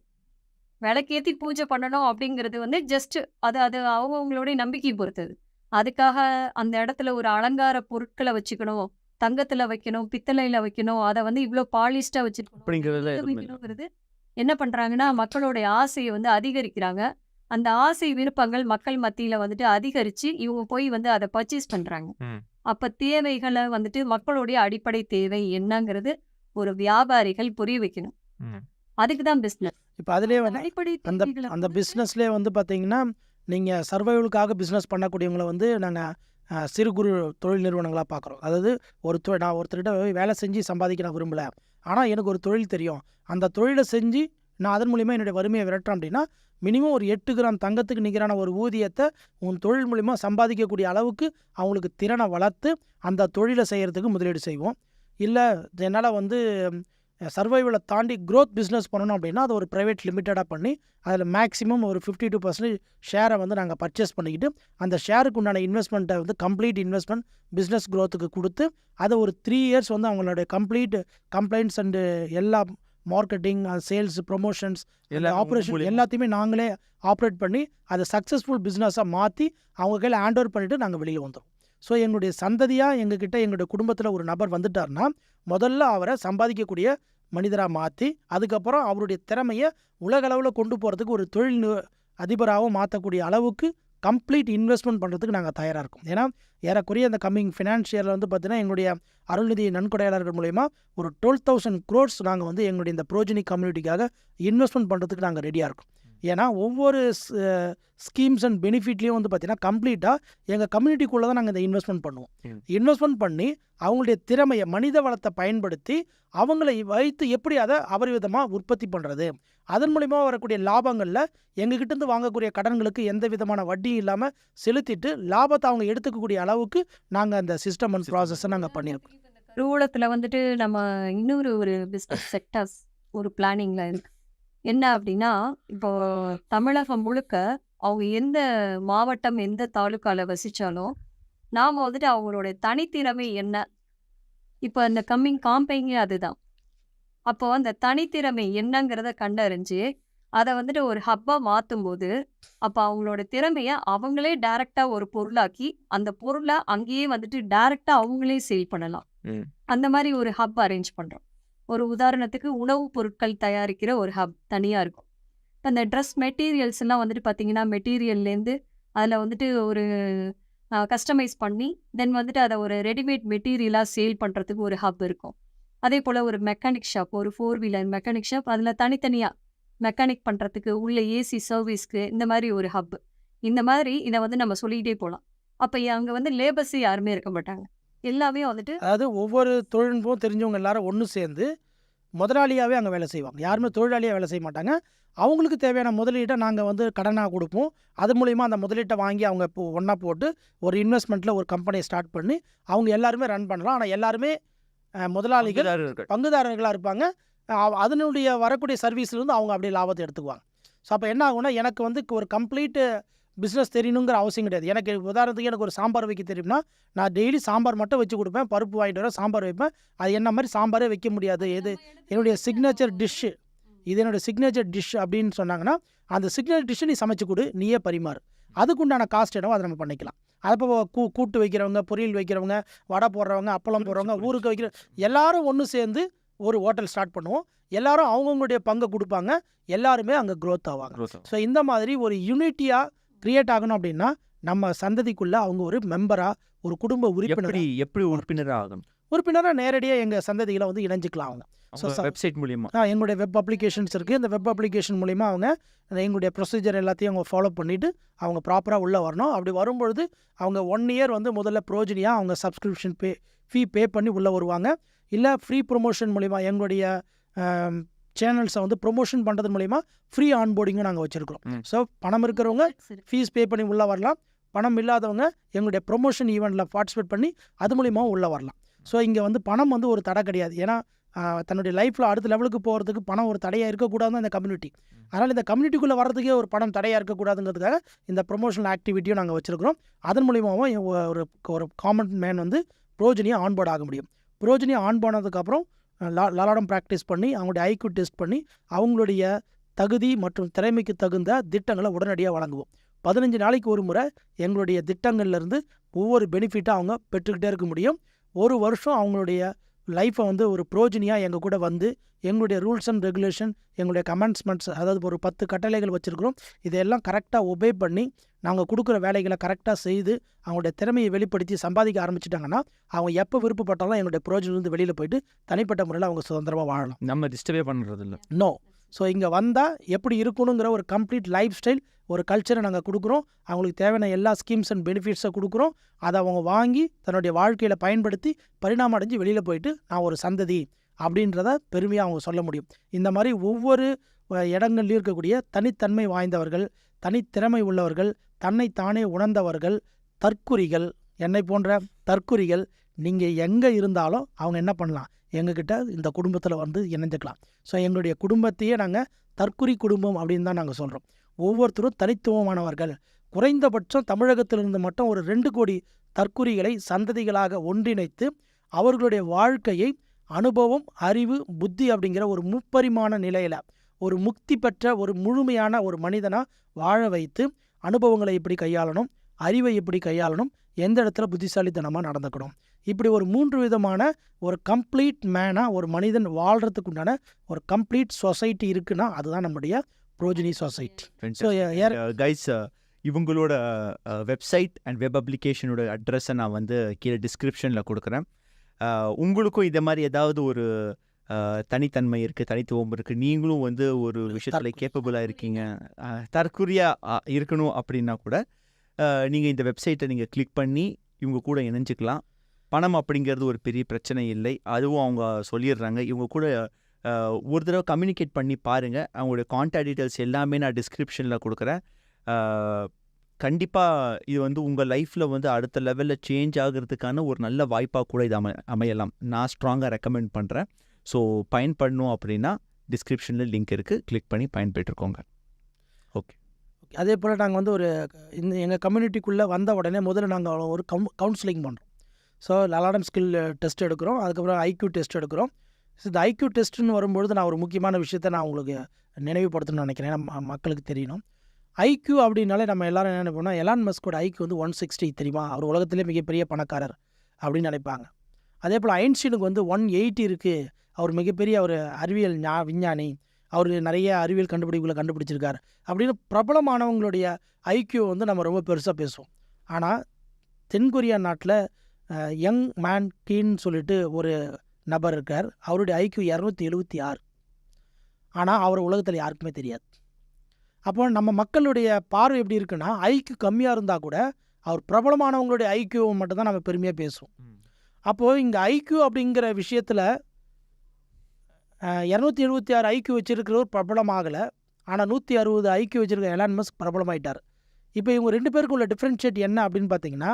விளக்கேத்தி பூஜை பண்ணணும் அப்படிங்கிறது வந்து ஜஸ்ட் அது அது அவங்கவுங்களுடைய நம்பிக்கை பொறுத்தது. அதுக்காக அந்த இடத்துல ஒரு அலங்கார பொருட்களை வச்சுக்கணும், தங்கத்துல வைக்கணும், பித்தளையில வைக்கணும், அதை வந்து இவ்வளோ பாலிஷ்டா வச்சிருக்கணும், அப்படிங்கிறதுல இது எதுவுமே இல்லை. வைக்கணுங்கிறது என்ன பண்றாங்கன்னா, மக்களுடைய ஆசையை வந்து அதிகரிக்கிறாங்க. அந்த ஆசை விருப்பங்கள் மக்கள் மத்தியில வந்துட்டு அதிகரிச்சு இவங்க போய் வந்து அதை பர்ச்சேஸ் பண்றாங்க. ம். அப்ப தேவைகளை வந்துட்டு மக்களுடைய அடிப்படை தேவை என்னங்கிறது ஒரு வியாபாரிகள் புரிய வைக்கணும். ம். அதுக்கு தான் பிசினஸ். இப்போ அதிலே வந்து அடிப்படை அந்த தேவைகளை அந்த பொறுத்து பிஸ்னஸ்லேயே வந்து பார்த்தீங்கன்னா, நீங்கள் சர்வைவலுக்காக பிஸ்னஸ் பண்ணக்கூடியவங்கள வந்து நாங்கள் சிறு குறு தொழில் நிறுவனங்களாக பார்க்குறோம். அதாவது நான் ஒருத்தர்கிட்ட போய் வேலை செஞ்சு சம்பாதிக்க நான் விரும்பலை, ஆனால் எனக்கு ஒரு தொழில் தெரியும், அந்த தொழிலை செஞ்சு நான் அதன் மூலிமா என்னுடைய வறுமையை விரட்டுறேன் அப்படின்னா, மினிமம் ஒரு 8 கிராம் தங்கத்துக்கு நிகரான ஒரு ஊதியத்தை உன் தொழில் மூலிமா சம்பாதிக்கக்கூடிய அளவுக்கு அவங்களுக்கு திறனை வளர்த்து அந்த தொழிலை செய்கிறதுக்கு முதலீடு செய்வோம். இல்லை என்னால் வந்து சர்வைவலை தாண்டி க்ரோத் பிஸ்னஸ் பண்ணணும் அப்படின்னா அது ஒரு ப்ரைவேட் லிமிட்டடாக பண்ணி அதில் மேக்ஸிமம் ஒரு 52% ஷேரை வந்து நாங்கள் பர்ச்சேஸ் பண்ணிக்கிட்டு அந்த ஷேருக்கு உண்டான இன்வெஸ்ட்மெண்ட்டை வந்து கம்ப்ளீட் இன்வெஸ்ட்மெண்ட் பிஸ்னஸ் க்ரோத்துக்கு கொடுத்து அதை ஒரு 3 இயர்ஸ் வந்து அவங்களுடைய கம்ப்ளீட் கம்ப்ளைண்ட்ஸ் அண்டு எல்லா மார்க்கெட்டிங், சேல்ஸ், ப்ரொமோஷன்ஸ், ஆப்ரேஷன் எல்லாத்தையுமே நாங்களே ஆப்ரேட் பண்ணி அதை சக்ஸஸ்ஃபுல் பிஸ்னஸாக மாற்றி அவங்க கையில் ஹேண்ட் ஓவர் பண்ணிவிட்டு நாங்கள் வெளியில் வந்துடும். ஸோ எங்களுடைய சந்ததியாக எங்ககிட்ட எங்களுடைய குடும்பத்தில் ஒரு நபர் வந்துட்டார்னா முதல்ல அவரை சம்பாதிக்கக்கூடிய மனிதராக மாற்றி அதுக்கப்புறம் அவருடைய திறமையை உலகளவில் கொண்டு போகிறதுக்கு ஒரு தொழில் அதிபராகவும் மாற்றக்கூடிய அளவுக்கு கம்ப்ளீட் இன்வெஸ்ட்மெண்ட் பண்ணுறதுக்கு நாங்கள் தயாராக இருக்கோம். ஏன்னா ஏறக்குறைய அந்த கம்மிங் ஃபினான்ஷியரில் வந்து பார்த்திங்கன்னா எங்களுடைய அருள்நிதி நன்கொடையாளர்கள் மூலயமா ஒரு 12,000 crores நாங்கள் வந்து எங்களுடைய இந்த ப்ரோஜனி கம்யூனிட்டிக்காக இன்வெஸ்ட்மெண்ட் பண்ணுறதுக்கு நாங்கள் ரெடியாக இருக்கோம். ஏன்னா ஒவ்வொரு ஸ்கீம்ஸ் அண்ட் பெனிஃபிட்லேயும் வந்து பார்த்திங்கன்னா கம்ப்ளீட்டாக எங்கள் கம்யூனிட்டிக்குள்ளே தான் நாங்கள் இந்த இன்வெஸ்ட்மெண்ட் பண்ணுவோம். இன்வெஸ்ட்மெண்ட் பண்ணி அவங்களுடைய திறமையை மனித வளத்தை பயன்படுத்தி அவங்களை வைத்து எப்படி அதை அபரிவிதமாக உற்பத்தி பண்ணுறது, அதன் மூலிமா வரக்கூடிய லாபங்களில் எங்ககிட்டேருந்து வாங்கக்கூடிய கடன்களுக்கு எந்த விதமான வட்டியும் இல்லாமல் செலுத்திட்டு லாபத்தை அவங்க எடுத்துக்கக்கூடிய அளவுக்கு நாங்கள் அந்த சிஸ்டம் அண்ட் ப்ராசஸை நாங்கள் பண்ணியிருக்கோம். கருவூலத்தில் வந்துட்டு நம்ம இன்னொரு ஒரு பிஸ்னஸ் செக்டர்ஸ் ஒரு பிளானிங்கில் இருக்கு. என்ன அப்படின்னா, இப்போ தமிழகம் முழுக்க அவங்க எந்த மாவட்டம் எந்த தாலுக்காவில் வசித்தாலும் நாம் வந்துட்டு அவங்களோட தனித்திறமை என்ன, இப்போ அந்த கம்மிங் காம்பெயிங்கே அதுதான். அப்போ அந்த தனித்திறமை என்னங்கிறத கண்டறிஞ்சு அதை வந்துட்டு ஒரு ஹப்பாக மாற்றும்போது அப்போ அவங்களோட திறமையை அவங்களே டைரெக்டாக ஒரு பொருளாக்கி அந்த பொருளை அங்கேயே வந்துட்டு டைரெக்டாக அவங்களே சேல் பண்ணலாம். அந்த மாதிரி ஒரு ஹப் அரேஞ்ச் பண்ணுறோம். ஒரு உதாரணத்துக்கு உணவுப் பொருட்கள் தயாரிக்கிற ஒரு ஹப் தனியாக இருக்கும். இப்போ இந்த ட்ரெஸ் மெட்டீரியல்ஸ் எல்லாம் வந்துட்டு பார்த்தீங்கன்னா மெட்டீரியல்லேருந்து அதில் வந்துட்டு ஒரு கஸ்டமைஸ் பண்ணி தென் வந்துட்டு அதை ஒரு ரெடிமேட் மெட்டீரியலாக சேல் பண்ணுறதுக்கு ஒரு ஹப் இருக்கும். அதே போல் ஒரு மெக்கானிக் ஷாப், ஒரு 4 வீலர் மெக்கானிக் ஷாப், அதில் தனித்தனியாக மெக்கானிக் பண்ணுறதுக்கு உள்ள ஏசி சர்வீஸ்க்கு இந்த மாதிரி ஒரு ஹப். இந்த மாதிரி இதை வந்து நம்ம சொல்லிக்கிட்டே போகலாம். அப்போ அங்கே வந்து லேபர்ஸு யாருமே இருக்க மாட்டாங்க, எல்லாமே வந்துட்டு அதாவது ஒவ்வொரு தொழில்நுட்பம் தெரிஞ்சவங்க எல்லாரும் ஒன்று சேர்ந்து முதலாளியாகவே அங்கே வேலை செய்வாங்க. யாருமே தொழிலாளியாக வேலை செய்ய மாட்டாங்க. அவங்களுக்கு தேவையான முதலீட்டை நாங்கள் வந்து கடனாக கொடுப்போம். அது மூலிமா அந்த முதலீட்டை வாங்கி அவங்க இப்போ ஒன்றா போட்டு ஒரு இன்வெஸ்ட்மெண்ட்டில் ஒரு கம்பெனியை ஸ்டார்ட் பண்ணி அவங்க எல்லாருமே ரன் பண்ணலாம். ஆனால் எல்லாருமே முதலாளிகள் பங்குதாரர்களாக இருப்பாங்க. அதனுடைய வரக்கூடிய சர்வீஸ்லேருந்து அவங்க அப்படியே லாபத்தை எடுத்துக்குவாங்க. ஸோ அப்போ என்ன ஆகும்னா எனக்கு வந்து ஒரு கம்ப்ளீட்டு பிஸ்னஸ் தெரியணுங்கிற அவசியம் கிடையாது. எனக்கு உதாரணத்துக்கு எனக்கு ஒரு சாம்பார் வைக்க தெரியும்னா நான் டெய்லி சாம்பார் மட்டும் வச்சு கொடுப்பேன், பருப்பு வாங்கிட்டு வர சாம்பார் வைப்பேன். அது என்ன மாதிரி சாம்பாரே வைக்க முடியாது, இது என்னுடைய சிக்னேச்சர் டிஷ்ஷு, இது என்னோடய சிக்னேச்சர் டிஷ் அப்படின்னு சொன்னாங்கன்னா அந்த சிக்னேச்சர் டிஷ்ஷை நீ சமைச்சு கொடு, நீயே பரிமாறு, அதுக்குண்டான காஸ்ட் என்னவோ அதை நம்ம பண்ணிக்கலாம். அப்போ கூட்டு வைக்கிறவங்க, பொரியல் வைக்கிறவங்க, வடை போடுறவங்க, அப்பளம் போடுறவங்க, ஊருக்கு வைக்கிற எல்லாரும் ஒன்று சேர்ந்து ஒரு ஹோட்டல் ஸ்டார்ட் பண்ணுவோம். எல்லாரும் அவங்கவுங்களுடைய பங்கை கொடுப்பாங்க, எல்லாருமே அங்கே க்ரோத் ஆவாங்க. ஸோ இந்த மாதிரி ஒரு யூனிட்டியாக கிரியேட் ஆகணும் அப்படின்னா நம்ம சந்ததிக்குள்ள அவங்க ஒரு மெம்பரா, ஒரு குடும்ப எப்படி எப்படி உறுப்பினராக ஆகணும்? உறுப்பினராக நேரடியாக எங்கள் சந்ததிகளை வந்து இணைஞ்சிக்கலாம் அவங்க. வெப்சைட் மூலியமா எங்களுடைய வெப் அப்ளிகேஷன்ஸ் இருக்குது. இந்த வெப் அப்ளிகேஷன் மூலிமா அவங்க எங்களுடைய ப்ரொசீஜர் எல்லாத்தையும் அவங்க ஃபாலோ பண்ணிவிட்டு அவங்க ப்ராப்பராக உள்ளே வரணும். அப்படி வரும்பொழுது அவங்க 1 இயர் வந்து முதல்ல ப்ரோஜனியாக அவங்க சப்ஸ்கிரிப்ஷன் ஃபீ பே பண்ணி உள்ளே வருவாங்க. இல்லை ஃப்ரீ ப்ரொமோஷன் மூலிமா எங்களுடைய சேனல்ஸை வந்து ப்ரொமோஷன் பண்ணுறது மூலிமா ஃப்ரீ ஆன்போர்டிங்கும் நாங்கள் வச்சுருக்கிறோம். ஸோ பணம் இருக்கிறவங்க ஃபீஸ் பே பண்ணி உள்ளே வரலாம். பணம் இல்லாதவங்க எங்களுடைய ப்ரொமோஷன் ஈவெண்ட்டில் பார்ட்டிசிபேட் பண்ணி அது மூலிமாவும் உள்ளே வரலாம். ஸோ இங்கே வந்து பணம் வந்து ஒரு தடை கிடையாது. ஏன்னா தன்னுடைய லைஃப்பில் அடுத்த லெவலுக்கு போகிறதுக்கு பணம் ஒரு தடையாக இருக்கக்கூடாது இந்த கம்யூனிட்டி. அதனால் இந்த கம்யூனிட்டிக்குள்ளே வர்றதுக்கே ஒரு பணம் தடையாக இருக்கக்கூடாதுங்கிறதுக்காக இந்த ப்ரொமோஷனல் ஆக்டிவிட்டியும் நாங்கள் வச்சுருக்கிறோம். அதன் மூலிமாவும் ஒரு காமன் மேன் வந்து ப்ரோஜனியாக ஆன்போர்ட் ஆக முடியும். ப்ரோஜனியாக ஆன் பண்ணதுக்கப்புறம் லலாடம் ப்ராக்டிஸ் பண்ணி அவங்களுடைய ஐக்யூ டெஸ்ட் பண்ணி அவங்களுடைய தகுதி மற்றும் திறமைக்கு தகுந்த திட்டங்களை உடனடியாக வழங்குவோம். 15 நாளைக்கு ஒரு முறை எங்களுடைய திட்டங்கள்லேருந்து ஒவ்வொரு பெனிஃபிட்டாக அவங்க பெற்றுக்கிட்டே இருக்க முடியும். ஒரு வருஷம் அவங்களுடைய லைஃப்பை வந்து ஒரு ப்ரோஜனியாக எங்கள் கூட வந்து எங்களுடைய ரூல்ஸ் அண்ட் ரெகுலேஷன், எங்களுடைய கமெண்ட்ஸ்மெண்ட்ஸ், அதாவது ஒரு 10 கட்டளைகள் வச்சுருக்கிறோம். இதையெல்லாம் கரெக்டாக ஒபே பண்ணி நாங்கள் கொடுக்குற வேலைகளை கரெக்டாக செய்து அவங்களுடைய திறமையை வெளிப்படுத்தி சம்பாதிக்க ஆரம்பிச்சிட்டாங்கன்னா அவங்க எப்போ விருப்பப்பட்டாலும் எங்களுடைய ப்ரோஜனிலிருந்து வெளியில் போயிட்டு தனிப்பட்ட முறையில் அவங்க சுதந்திரமாக வாழலாம். நம்ம டிஸ்டர்பே பண்ணுறது இல்லை. நோ. ஸோ இங்கே வந்தால் எப்படி இருக்கணுங்கிற ஒரு கம்ப்ளீட் லைஃப் ஸ்டைல், ஒரு கல்ச்சரை நாங்கள் கொடுக்குறோம். அவங்களுக்கு தேவையான எல்லா ஸ்கீம்ஸ் அண்ட் பெனிஃபிட்ஸை கொடுக்குறோம். அதை அவங்க வாங்கி தன்னுடைய வாழ்க்கையில் பயன்படுத்தி பரிணாமம் அடைஞ்சு வெளியில் போயிட்டு நான் ஒரு சந்ததி அப்படின்றத பெருமையாக அவங்க சொல்ல முடியும். இந்த மாதிரி ஒவ்வொரு இடங்கள்லையும் இருக்கக்கூடிய தனித்தன்மை வாய்ந்தவர்கள், தனித்திறமை உள்ளவர்கள், தன்னைத்தானே உணர்ந்தவர்கள், தற்குறிகள், என்னை போன்ற தற்குறிகள் நீங்கள் எங்கே இருந்தாலும் அவங்க என்ன பண்ணலாம், எங்ககிட்ட இந்த குடும்பத்தில் வந்து இணைஞ்சிக்கலாம். ஸோ எங்களுடைய குடும்பத்தையே நாங்கள் தற்குறி குடும்பம் அப்படின்னு தான் நாங்கள் சொல்கிறோம். ஒவ்வொருத்தரும் தனித்துவமானவர்கள். குறைந்தபட்சம் தமிழகத்திலிருந்து மட்டும் ஒரு 2 கோடி தற்குறிகளை சந்ததிகளாக ஒன்றிணைத்து அவர்களுடைய வாழ்க்கையை அனுபவம், அறிவு, புத்தி அப்படிங்கிற ஒரு முப்பரிமாண நிலையில் ஒரு முக்தி பெற்ற ஒரு முழுமையான ஒரு மனிதனாக வாழ வைத்து அனுபவங்களை எப்படி கையாளணும், அறிவை எப்படி கையாளணும், எந்த இடத்துல புத்திசாலித்தனமாக நடந்துக்கணும், இப்படி ஒரு 3 விதமான ஒரு கம்ப்ளீட் மேனாக ஒரு மனிதன் வாழ்கிறதுக்கு உண்டான ஒரு கம்ப்ளீட் சொசைட்டி இருக்குன்னா அதுதான் நம்முடைய ப்ரோஜனி சொசைட்டி. ஸோ கைஸ், இவங்களோட வெப்சைட் அண்ட் வெப் அப்ளிகேஷனோட அட்ரஸை நான் வந்து கீழே டிஸ்கிரிப்ஷனில் கொடுக்குறேன். உங்களுக்கும் இதை மாதிரி ஏதாவது ஒரு தனித்தன்மை இருக்குது, தனித்துவம் இருக்குது, நீங்களும் வந்து ஒரு விஷயத்தில் கேப்பபிளாக இருக்கீங்க, தற்குறியாக இருக்கணும் அப்படின்னா கூட நீங்கள் இந்த வெப்சைட்டை நீங்கள் கிளிக் பண்ணி இவங்க கூட இணைஞ்சிக்கலாம். பணம் அப்படிங்கிறது ஒரு பெரிய பிரச்சனை இல்லை, அதுவும் அவங்க சொல்லிடுறாங்க. இவங்க கூட ஒரு தடவை கம்யூனிகேட் பண்ணி பாருங்கள். அவங்களுடைய கான்டாக்ட் டீட்டெயில்ஸ் எல்லாமே நான் டிஸ்கிரிப்ஷனில் கொடுக்குறேன். கண்டிப்பாக இது வந்து உங்கள் லைஃப்பில் வந்து அடுத்த லெவலில் சேஞ்ச் ஆகிறதுக்கான ஒரு நல்ல வாய்ப்பாக கூட இது அமையலாம். நான் ஸ்ட்ராங்காக ரெக்கமெண்ட் பண்ணுறேன். ஸோ பயன்படணும் அப்படின்னா டிஸ்கிரிப்ஷனில் லிங்க் இருக்குது, கிளிக் பண்ணி பயன்பெற்றுக்கோங்க. ஓகே. அதே போல் நாங்கள் வந்து ஒரு எங்கள் கம்யூனிட்டிக்குள்ளே வந்த உடனே முதல்ல நாங்கள் ஒரு கவுன்சிலிங் பண்ணுறோம். ஸோ லலாடம் ஸ்கில் டெஸ்ட் எடுக்கிறோம், அதுக்கப்புறம் ஐக்யூ டெஸ்ட் எடுக்கிறோம். ஸோ இந்த ஐக்யூ டெஸ்ட்டுன்னு வரும்பொழுது நான் ஒரு முக்கியமான விஷயத்தை நான் உங்களுக்கு நினைவுபடுத்தணும்னு நினைக்கிறேன், மக்களுக்கு தெரியணும். ஐக்யூ அப்படின்னாலே நம்ம எல்லோரும் என்ன நினைப்போம்னா, எலான் மஸ்கோட ஐக்யூ வந்து 160 தெரியுமா, அவர் உலகத்திலே மிகப்பெரிய பணக்காரர் அப்படின்னு நினைப்பாங்க. அதே போல் ஐன்ஸ்டீனுக்கு வந்து 180 இருக்குது, அவர் மிகப்பெரிய ஒரு அறிவியல் விஞ்ஞானி, அவர் நிறைய அறிவியல் கண்டுபிடிப்புகளை கண்டுபிடிச்சிருக்கார் அப்படின்னு பிரபலமானவங்களுடைய ஐக்யூ வந்து நம்ம ரொம்ப பெருசாக பேசுவோம். ஆனால் தென்கொரியா நாட்டில் யங் மேன் கீன்னு சொல்லிட்டு ஒரு நபர் இருக்கார், அவருடைய ஐக்யூ 276. ஆனால் அவர் உலகத்தில் யாருக்குமே தெரியாது. அப்போ நம்ம மக்களுடைய பார்வை எப்படி இருக்குன்னா, ஐக்யூ கம்மியாக இருந்தால் கூட அவர் பிரபலமானவங்களுடைய ஐக்யூவை மட்டும்தான் நம்ம பெருமையாக பேசுவோம். அப்போது இங்கே ஐக்யூ அப்படிங்கிற விஷயத்தில் 276 ஐக்யூ வச்சுருக்கிறவர் பிரபலமாகலை, ஆனால் 160 ஐக்யூ வச்சுருக்க எலான் மஸ்க் பிரபலமாயிட்டார். இப்போ இவங்க 2 பேருக்கு உள்ள டிஃப்ரென்ஷியேட் என்ன அப்படின்னு பார்த்தீங்கன்னா,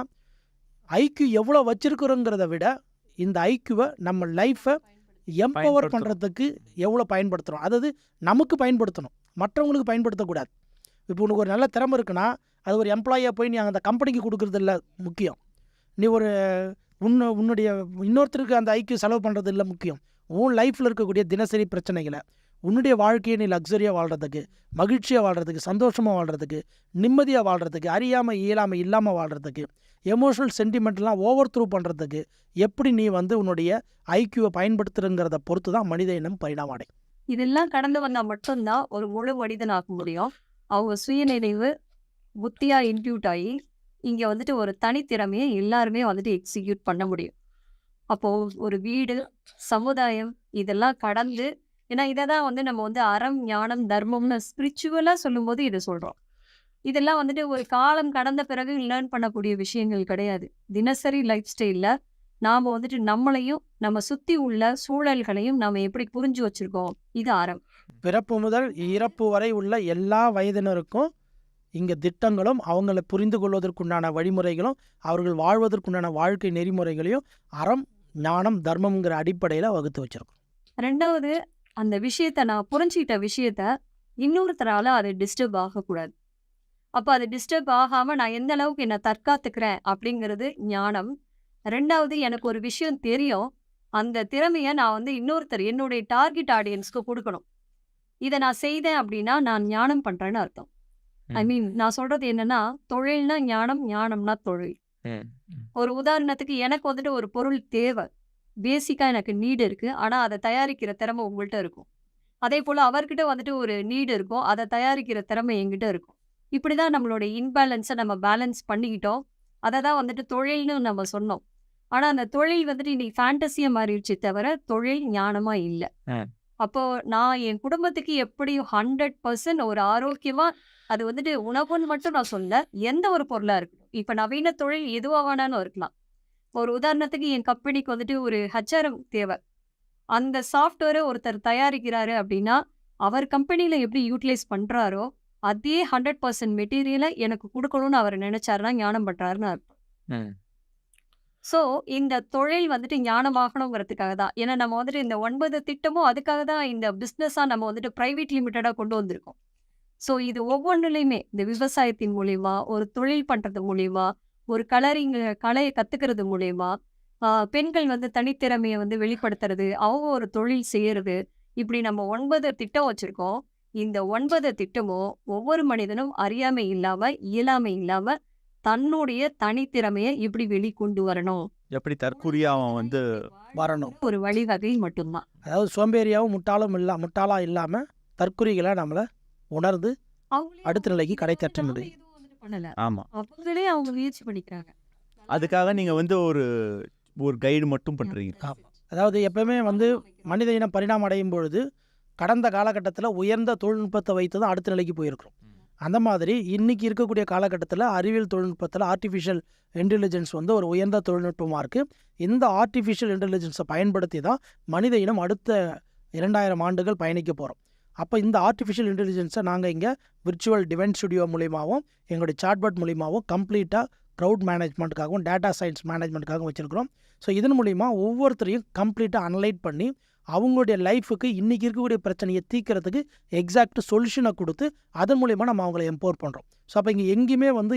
ஐக்யூ எவ்வளோ வச்சுருக்கிறோங்கிறத விட இந்த ஐக்யூவை நம்ம லைஃப்பை எம்பவர் பண்ணுறதுக்கு எவ்வளோ பயன்படுத்துகிறோம், அதாவது நமக்கு பயன்படுத்தணும், மற்றவங்களுக்கு பயன்படுத்தக்கூடாது. இப்போ உனக்கு ஒரு நல்ல திறமை இருக்குன்னா அது ஒரு எம்ப்ளாயியாக போய் நீ அந்த கம்பெனிக்கு கொடுக்குறது இல்லை முக்கியம், நீ ஒரு உன்னுடைய இன்னொருத்தருக்கு அந்த ஐக்யூ செலவு பண்ணுறது இல்லை முக்கியம். உன் லைஃப்பில் இருக்கக்கூடிய தினசரி பிரச்சனைகளை, உன்னுடைய வாழ்க்கையை நீ லக்ஸரியாக வாழ்கிறதுக்கு, மகிழ்ச்சியாக வாழ்கிறதுக்கு, சந்தோஷமாக வாழ்கிறதுக்கு, நிம்மதியாக வாழ்கிறதுக்கு, அறியாமல் இயலாமல் இல்லாமல் வாழ்கிறதுக்கு, எமோஷனல் சென்டிமெண்ட்லாம் ஓவர் த்ரூ பண்ணுறதுக்கு எப்படி நீ வந்து உன்னுடைய ஐக்யூவை பயன்படுத்துறங்கிறத பொறுத்து தான் மனித இனம் பரிணாமம் அடையும். இதெல்லாம் கடந்து வந்தால் மட்டும்தான் ஒரு முழு மனிதனாக முடியும். அவங்க சுயநினைவு, புத்தியா இன்க்ளூட் ஆகி இங்கே வந்துட்டு ஒரு தனித்திறமையை எல்லாருமே வந்துட்டு எக்ஸிக்யூட் பண்ண முடியும். அப்போது ஒரு வீடு, சமுதாயம் இதெல்லாம் கடந்து, ஏன்னா இதை தான் வந்து நம்ம வந்து அறம், ஞானம், தர்மம்னு ஸ்பிரிச்சுவலாக சொல்லும்போது இதை சொல்கிறோம். இதெல்லாம் வந்துட்டு ஒரு காலம் கடந்த பிறகு லேர்ன் பண்ணக்கூடிய விஷயங்கள் கிடையாது. தினசரி லைஃப் ஸ்டைலில் நாம் வந்துட்டு நம்மளையும் நம்ம சுற்றி உள்ள சூழல்களையும் நாம் எப்படி புரிஞ்சு வச்சுருக்கோம், இது அறம். பிறப்பு முதல் இறப்பு வரை உள்ள எல்லா வயதினருக்கும் இங்கே திட்டங்களும் அவங்கள புரிந்து கொள்வதற்குண்டான வழிமுறைகளும் அவர்கள் வாழ்வதற்குண்டான வாழ்க்கை நெறிமுறைகளையும் அறம், ஞானம், தர்மம்ங்கிற அடிப்படையில் வகுத்து வச்சிருக்கோம். ரெண்டாவது, அந்த விஷயத்தை நான் புரிஞ்சுக்கிட்ட விஷயத்த இன்னொருத்தரால் அது டிஸ்டர்ப் ஆகக்கூடாது. அப்போ அது டிஸ்டர்ப் ஆகாமல் நான் எந்த அளவுக்கு என்னை தற்காத்துக்கிறேன் அப்படிங்கிறது ஞானம். ரெண்டாவது, எனக்கு ஒரு விஷயம் தெரியும், அந்த திறமையை நான் வந்து இன்னொருத்தர் என்னுடைய டார்கெட் ஆடியன்ஸ்க்கு கொடுக்கணும். இதை நான் செய்தேன் அப்படின்னா நான் ஞானம் பண்ணுறேன்னு அர்த்தம். ஐ மீன் நான் சொல்கிறது என்னென்னா, தொழில்னா ஞானம், ஞானம்னா தொழில். ஒரு உதாரணத்துக்கு எனக்கு வந்துட்டு ஒரு பொருள் தேவை, பேசிக்காக எனக்கு நீடு இருக்குது, ஆனால் அதை தயாரிக்கிற திறமை உங்கள்கிட்ட இருக்கும். அதே போல் அவர்கிட்ட வந்துட்டு ஒரு நீடு இருக்கும், அதை தயாரிக்கிற திறமை எங்கிட்ட இருக்கும். இப்படி தான் நம்மளோட இன்பேலன்ஸை நம்ம பேலன்ஸ் பண்ணிக்கிட்டோம். அதை தான் வந்துட்டு தொழில்னு நம்ம சொன்னோம். ஆனால் அந்த தொழில் வந்துட்டு இன்னைக்கு ஃபேண்டசியாக மாறிடுச்சு தவிர தொழில் ஞானமாக இல்லை. அப்போது நான் என் குடும்பத்துக்கு எப்படியும் 100% ஒரு ஆரோக்கியமாக, அது வந்துட்டு உணவுன்னு மட்டும் நான் சொல்ல, எந்த ஒரு பொருளாக இருக்கட்டும், இப்போ நவீன தொழில் எதுவாக வேணாலும் இருக்கலாம். ஒரு உதாரணத்துக்கு என் கம்பெனிக்கு வந்துட்டு ஒரு HRM தேவை. அந்த சாஃப்ட்வேரை ஒருத்தர் தயாரிக்கிறாரு அப்படின்னா அவர் கம்பெனியில் எப்படி யூட்டிலைஸ் பண்ணுறாரோ அதே 100% மெட்டீரியலை எனக்கு கொடுக்கணும்னு அவர் நினைச்சாருன்னா ஞானம் பண்ணுறாருன்னு அர்த்தம். ஸோ இந்த தொழில் வந்துட்டு ஞானமாகணுங்கிறதுக்காக தான். ஏன்னா நம்ம வந்துட்டு இந்த 9 திட்டமும் அதுக்காக தான் இந்த பிஸ்னஸாக நம்ம வந்துட்டு ப்ரைவேட் லிமிட்டடாக கொண்டு வந்திருக்கோம். ஸோ இது ஒவ்வொன்றுலையுமே இந்த விவசாயத்தின் மூலிமா, ஒரு தொழில் பண்ணுறது மூலிமா, ஒரு கலையை கற்றுக்கிறது மூலிமா, பெண்கள் வந்து தனித்திறமையை வந்து வெளிப்படுத்துறது, அவங்க ஒரு தொழில் செய்கிறது, இப்படி நம்ம 9 திட்டம் வச்சுருக்கோம். இந்த 9 திட்டமும் ஒவ்வொரு மனிதனும் அறியாமை இல்லாமல், இயலாமை இல்லாமல் தன்னுடைய தனித்திறமையை எப்படி வெளிக்கொண்டு வரணும், எப்படி தற்கூரியா அவன் வந்து வரணும். ஒரு வழிவகை மட்டும்தான். அதாவது சோம்பேறியாகவும் முட்டாளா இல்லாமல் தற்குறிகளை நம்மளை உணர்ந்து அடுத்த நிலைக்கு கடை தட்ட முடியும். பண்ணல, ஆமாம், அவங்களே அவங்க முயற்சி பண்ணிக்கிறாங்க. அதுக்காக நீங்கள் வந்து ஒரு கைடு மட்டும் பண்ணுறீங்க. அதாவது எப்பவுமே வந்து மனித இனம் பரிணாமம் அடையும் பொழுது கடந்த காலகட்டத்தில் உயர்ந்த தொழில்நுட்பத்தை வைத்து தான் அடுத்த நிலைக்கு போயிருக்கிறோம். அந்த மாதிரி இன்றைக்கி இருக்கக்கூடிய காலகட்டத்தில் அறிவியல் தொழில்நுட்பத்தில் ஆர்டிஃபிஷியல் இன்டெலிஜென்ஸ் வந்து ஒரு உயர்ந்த தொழில்நுட்பமாக இருக்குது. இந்த ஆர்டிஃபிஷியல் இன்டெலிஜென்ஸை பயன்படுத்தி தான் மனித இனம் அடுத்த 2000 ஆண்டுகள் பயணிக்க போகிறோம். அப்போ இந்த ஆர்டிஃபிஷியல் இன்டெலிஜென்ஸை நாங்கள் இங்கே விர்ச்சுவல் டிவைன் ஸ்டுடியோ மூலிமாவும் எங்களுடைய சாட்பாட் மூலிமாவும் கம்ப்ளீட்டாக க்ரௌட் மேனேஜ்மெண்ட்டுக்காகவும் டேட்டா சயின்ஸ் மேனேஜ்மெண்ட்டுக்காகவும் வச்சுருக்கிறோம். ஸோ இதன் மூலிமா ஒவ்வொருத்தரையும் கம்ப்ளீட்டாக அனலைட் பண்ணி அவங்களுடைய லைஃபுக்கு இன்றைக்கி இருக்கக்கூடிய பிரச்சனையை தீர்க்கிறதுக்கு எக்ஸாக்ட் சொல்யூஷனை கொடுத்து அதன் மூலிமா நம்ம அவங்கள எம்பவர் பண்ணுறோம். ஸோ அப்போ இங்கே எங்கேயுமே வந்து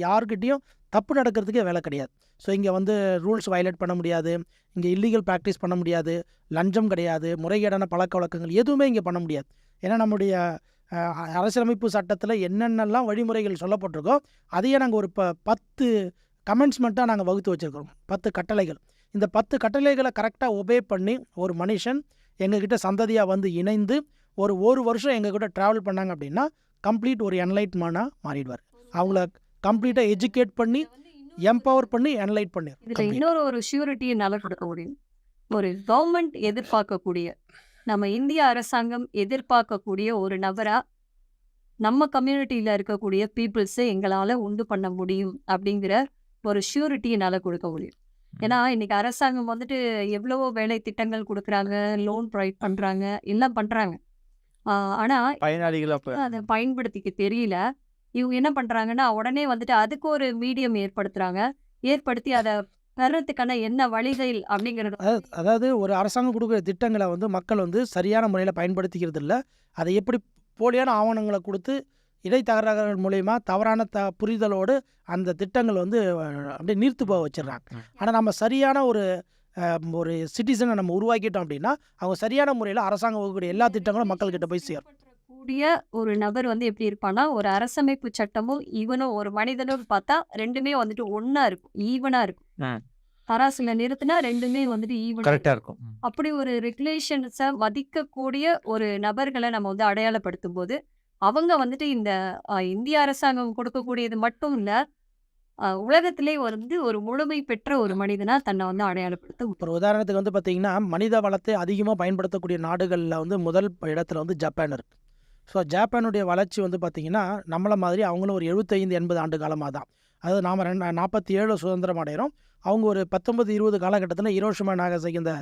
யார்கிட்டையும் தப்பு நடக்கிறதுக்கே வேலை கிடையாது. ஸோ இங்கே வந்து ரூல்ஸ் வயலேட் பண்ண முடியாது, இங்கே இல்லீகல் ப்ராக்டிஸ் பண்ண முடியாது, லஞ்சம் கிடையாது, முறைகேடான பழக்க வழக்கங்கள் எதுவுமே இங்கே பண்ண முடியாது. ஏன்னா நம்முடைய அரசியலமைப்பு சட்டத்தில் என்னென்னலாம் வழிமுறைகள் சொல்லப்பட்டிருக்கோ அதையே நாங்கள் ஒரு 10 கமெண்ட்ஸ்மெண்ட்டாக நாங்கள் வகுத்து வச்சுருக்கிறோம். 10 கட்டளைகள். இந்த 10 கட்டளைகளை கரெக்டாக ஒபே பண்ணி ஒரு மனுஷன் எங்ககிட்ட சந்ததியாக வந்து இணைந்து ஒரு வருஷம் எங்ககிட்ட ட்ராவல் பண்ணாங்க அப்படின்னா கம்ப்ளீட் ஒரு என்லைட்மெண்ட்டாக மாறிடுவார். அவங்கள கம்ப்ளீட்டாக எஜுகேட் பண்ணி எம்பவர் பண்ணி என்லைட் பண்ணி. இதில் இன்னொரு ஒரு ஷூரிட்டியை நல்லா கொடுக்க முடியும். ஒரு கவர்மெண்ட் எதிர்பார்க்கக்கூடிய, நம்ம இந்திய அரசாங்கம் எதிர்பார்க்கக்கூடிய ஒரு நபராக நம்ம கம்யூனிட்டியில் இருக்கக்கூடிய பீப்புள்ஸை எங்களால் உண்டு பண்ண முடியும் அப்படிங்கிற ஒரு ஷூரிட்டியை நல்லா கொடுக்க முடியும். ஏன்னா இன்னைக்கு அரசாங்கம் வந்துட்டு எவ்வளவோ வேலை திட்டங்கள் கொடுக்குறாங்க, லோன் ப்ரொவைட் பண்ணுறாங்க, எல்லாம் பண்ணுறாங்க. ஆனால் பயனாளிகள் அதை பயன்படுத்திக்க தெரியல. இவங்க என்ன பண்ணுறாங்கன்னா உடனே வந்துட்டு அதுக்கு ஒரு மீடியம் ஏற்படுத்தி அதை பெறத்துக்கான என்ன வழிகள் அப்படிங்கிறது. அதாவது ஒரு அரசாங்கம் கொடுக்குற திட்டங்களை வந்து மக்கள் வந்து சரியான முறையில் பயன்படுத்திக்கிறது இல்லை. அதை எப்படி போலியான ஆவணங்களை கொடுத்து இடைத்தகராறுகள் மூலயமா தவறான புரிதலோடு அந்த திட்டங்கள் வந்து அப்படியே நீர்த்து போக வச்சிடுறாங்க. ஆனால் நம்ம சரியான ஒரு சிட்டிசனை நம்ம உருவாக்கிட்டோம் அப்படின்னா அவங்க சரியான முறையில் அரசாங்கம் வகுக்கக்கூடிய எல்லா திட்டங்களும் மக்கள்கிட்ட போய் சேரும். கூடிய ஒரு நபர் வந்து எப்படி இருப்பான்னா, ஒரு அரசமைப்பு சட்டமும் இவனும் ஒரு மனிதனும் பார்த்தா ரெண்டுமே வந்துட்டு ஒன்றா இருக்கும், ஈவனாக இருக்கும். தராசில் நிறுத்தினா ரெண்டுமே வந்துட்டு ஈவன் கரெக்டாக இருக்கும். அப்படி ஒரு ரெகுலேஷன்ஸை மதிக்கக்கூடிய ஒரு நபர்களை நம்ம வந்து அடையாளப்படுத்தும் போது அவங்க வந்துட்டு இந்த இந்திய அரசாங்கம் கொடுக்கக்கூடியது மட்டும் இல்ல, உலகத்திலே வந்து ஒரு முழுமை பெற்ற ஒரு மனிதனா தன்னை வந்து அடையாளப்படுத்த ஒரு உதாரணத்துக்கு வந்து பார்த்தீங்கன்னா, மனித வளத்தை அதிகமாக பயன்படுத்தக்கூடிய நாடுகள்ல வந்து முதல் இடத்துல வந்து ஜப்பான் இருக்கு. ஸோ ஜப்பானுடைய வளர்ச்சி வந்து பார்த்தீங்கன்னா, நம்மள மாதிரி அவங்களும் ஒரு 75, 80 ஆண்டு காலமா தான். அதாவது நாம 47 சுதந்திரம் அடைகிறோம். அவங்க ஒரு 19, 20 காலகட்டத்தில ஹிரோஷிமா, நாகசாகி இந்த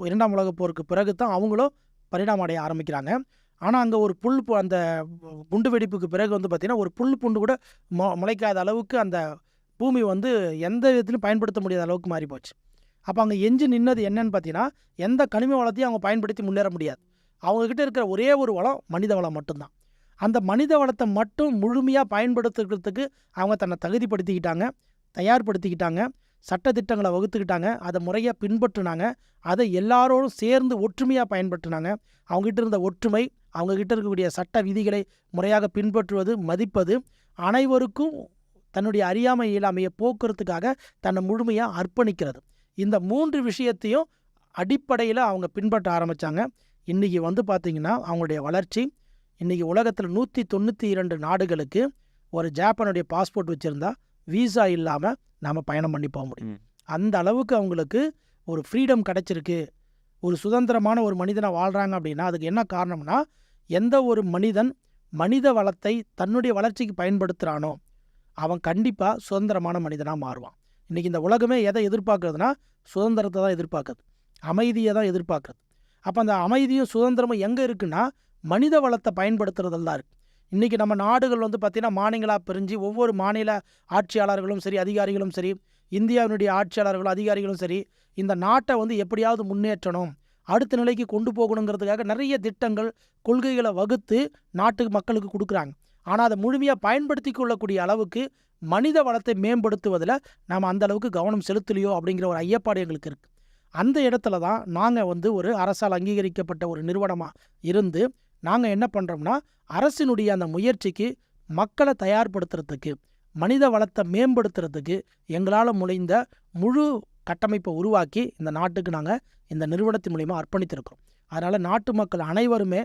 2ஆம் உலகப் போருக்கு பிறகு தான் அவங்களும் பரிணாமம் அடைய ஆரம்பிக்கிறாங்க. ஆனா, அங்க ஒரு அந்த குண்டு வெடிப்புக்கு பிறகு வந்து பார்த்தீங்கன்னா, ஒரு புண்டு கூட முளைக்காத அளவுக்கு அந்த பூமி வந்து எந்த விதத்திலும் பயன்படுத்த முடியாத அளவுக்கு மாறி போச்சு. அப்போ அங்கே எஞ்சி நின்னது என்னன்னு பார்த்தீங்கன்னா, எந்த கனிம வளத்தையும் அவங்க பயன்படுத்தி முன்னேற முடியாது. அவங்கக்கிட்ட இருக்கிற ஒரே ஒரு வளம் மனித வளம் மட்டும்தான். அந்த மனித வளத்தை மட்டும் முழுமையாக பயன்படுத்துறதுக்கு அவங்க தன்னை தகுதிப்படுத்திக்கிட்டாங்க, தயார்படுத்திக்கிட்டாங்க, சட்டத்திட்டங்களை வகுத்துக்கிட்டாங்க, அதை முறையாக பின்பற்றினாங்க, அதை எல்லாரோடும் சேர்ந்து ஒற்றுமையாக பயன்படுத்தினாங்க. அவங்ககிட்ட இருந்த ஒற்றுமை, அவங்கக்கிட்ட இருக்கக்கூடிய சட்ட விதிகளை முறையாக பின்பற்றுவது, மதிப்பது, அனைவருக்கும் தன்னுடைய அறியாமை இயலாமையை போக்குறதுக்காக தன்னை முழுமையாக அர்ப்பணிக்கிறது. இந்த 3 விஷயத்தையும் அடிப்படையில் அவங்க பின்பற்ற ஆரம்பித்தாங்க. இன்றைக்கி வந்து பார்த்திங்கன்னா அவங்களுடைய வளர்ச்சி இன்றைக்கி உலகத்தில் 192 நாடுகளுக்கு ஒரு ஜப்பானுடைய பாஸ்போர்ட் வச்சுருந்தா வீசா இல்லாமல் நாம் பயணம் பண்ணி போக முடியும். அந்த அளவுக்கு அவங்களுக்கு ஒரு ஃப்ரீடம் கிடச்சிருக்கு. ஒரு சுதந்திரமான ஒரு மனிதனாக வாழ்கிறாங்க அப்படின்னா அதுக்கு என்ன காரணம்னா, எந்த ஒரு மனிதன் மனித வளத்தை தன்னுடைய வளர்ச்சிக்கு பயன்படுத்துகிறானோ அவன் கண்டிப்பாக சுதந்திரமான மனிதனாக மாறுவான். இன்றைக்கி இந்த உலகமே எதை எதிர்பார்க்குறதுனா சுதந்திரத்தை தான் எதிர்பார்க்குது, அமைதியை தான் எதிர்பார்க்குது. அப்போ அந்த அமைதியும் சுதந்திரமும் எங்கே இருக்குன்னா மனித வளத்தை பயன்படுத்துறதில் தான் இருக்குது. இன்றைக்கி நம்ம நாடுகள் வந்து பார்த்திங்கன்னா மாநிலங்களாக பிரிஞ்சு ஒவ்வொரு மாநில ஆட்சியாளர்களும் சரி, அதிகாரிகளும் சரி, இந்தியாவினுடைய ஆட்சியாளர்களும் அதிகாரிகளும் சரி, இந்த நாட்டை வந்து எப்படியாவது முன்னேற்றணும், அடுத்த நிலைக்கு கொண்டு போகணுங்கிறதுக்காக நிறைய திட்டங்கள், கொள்கைகளை வகுத்து நாட்டு மக்களுக்கு கொடுக்குறாங்க. ஆனால் அதை முழுமையாக பயன்படுத்தி கொள்ளக்கூடிய அளவுக்கு மனித வளத்தை மேம்படுத்துவதில் நாம் அந்த அளவுக்கு கவனம் செலுத்தலையோ அப்படிங்கிற ஒரு ஐயப்பாடு எங்களுக்கு இருக்குது. அந்த இடத்துல தான் நாங்கள் வந்து ஒரு அரசால் அங்கீகரிக்கப்பட்ட ஒரு நிறுவனமாக இருந்து நாங்கள் என்ன பண்ணுறோம்னா, அரசினுடைய அந்த முயற்சிக்கு மக்களை தயார்படுத்துறதுக்கு, மனித வளத்தை மேம்படுத்துறதுக்கு எங்களால் முடிந்த முழு கட்டமைப்பை உருவாக்கி இந்த நாட்டுக்கு நாங்கள் இந்த நிறுவனத்தின் மூலிமா அர்ப்பணித்திருக்கிறோம். அதனால் நாட்டு மக்கள் அனைவருமே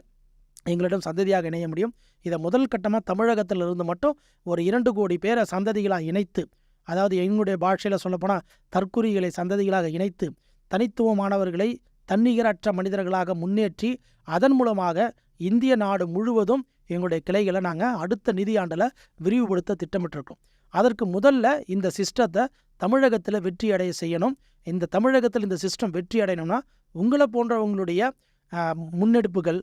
எங்களிடம் சந்ததியாக இணைய முடியும். இதை முதல் கட்டமாக தமிழகத்தில் இருந்து மட்டும் ஒரு 2 கோடி பேரை சந்ததிகளாக இணைத்து, அதாவது எங்களுடைய பாஷையில் சொல்லப்போனால் தற்குறிகளை சந்ததிகளாக இணைத்து, தனித்துவமானவர்களை தன்னிகரற்ற மனிதர்களாக முன்னேற்றி, அதன் மூலமாக இந்திய நாடு முழுவதும் எங்களுடைய கிளைகளை நாங்கள் அடுத்த நிதியாண்டில் விரிவுபடுத்த திட்டமிட்டிருக்கோம். அதற்கு முதல்ல இந்த சிஸ்டத்தை தமிழகத்தில் வெற்றி அடைய செய்யணும். இந்த தமிழகத்தில் இந்த சிஸ்டம் வெற்றி அடையணும்னா உங்களை போன்றவங்களுடைய முன்னெடுப்புகள்,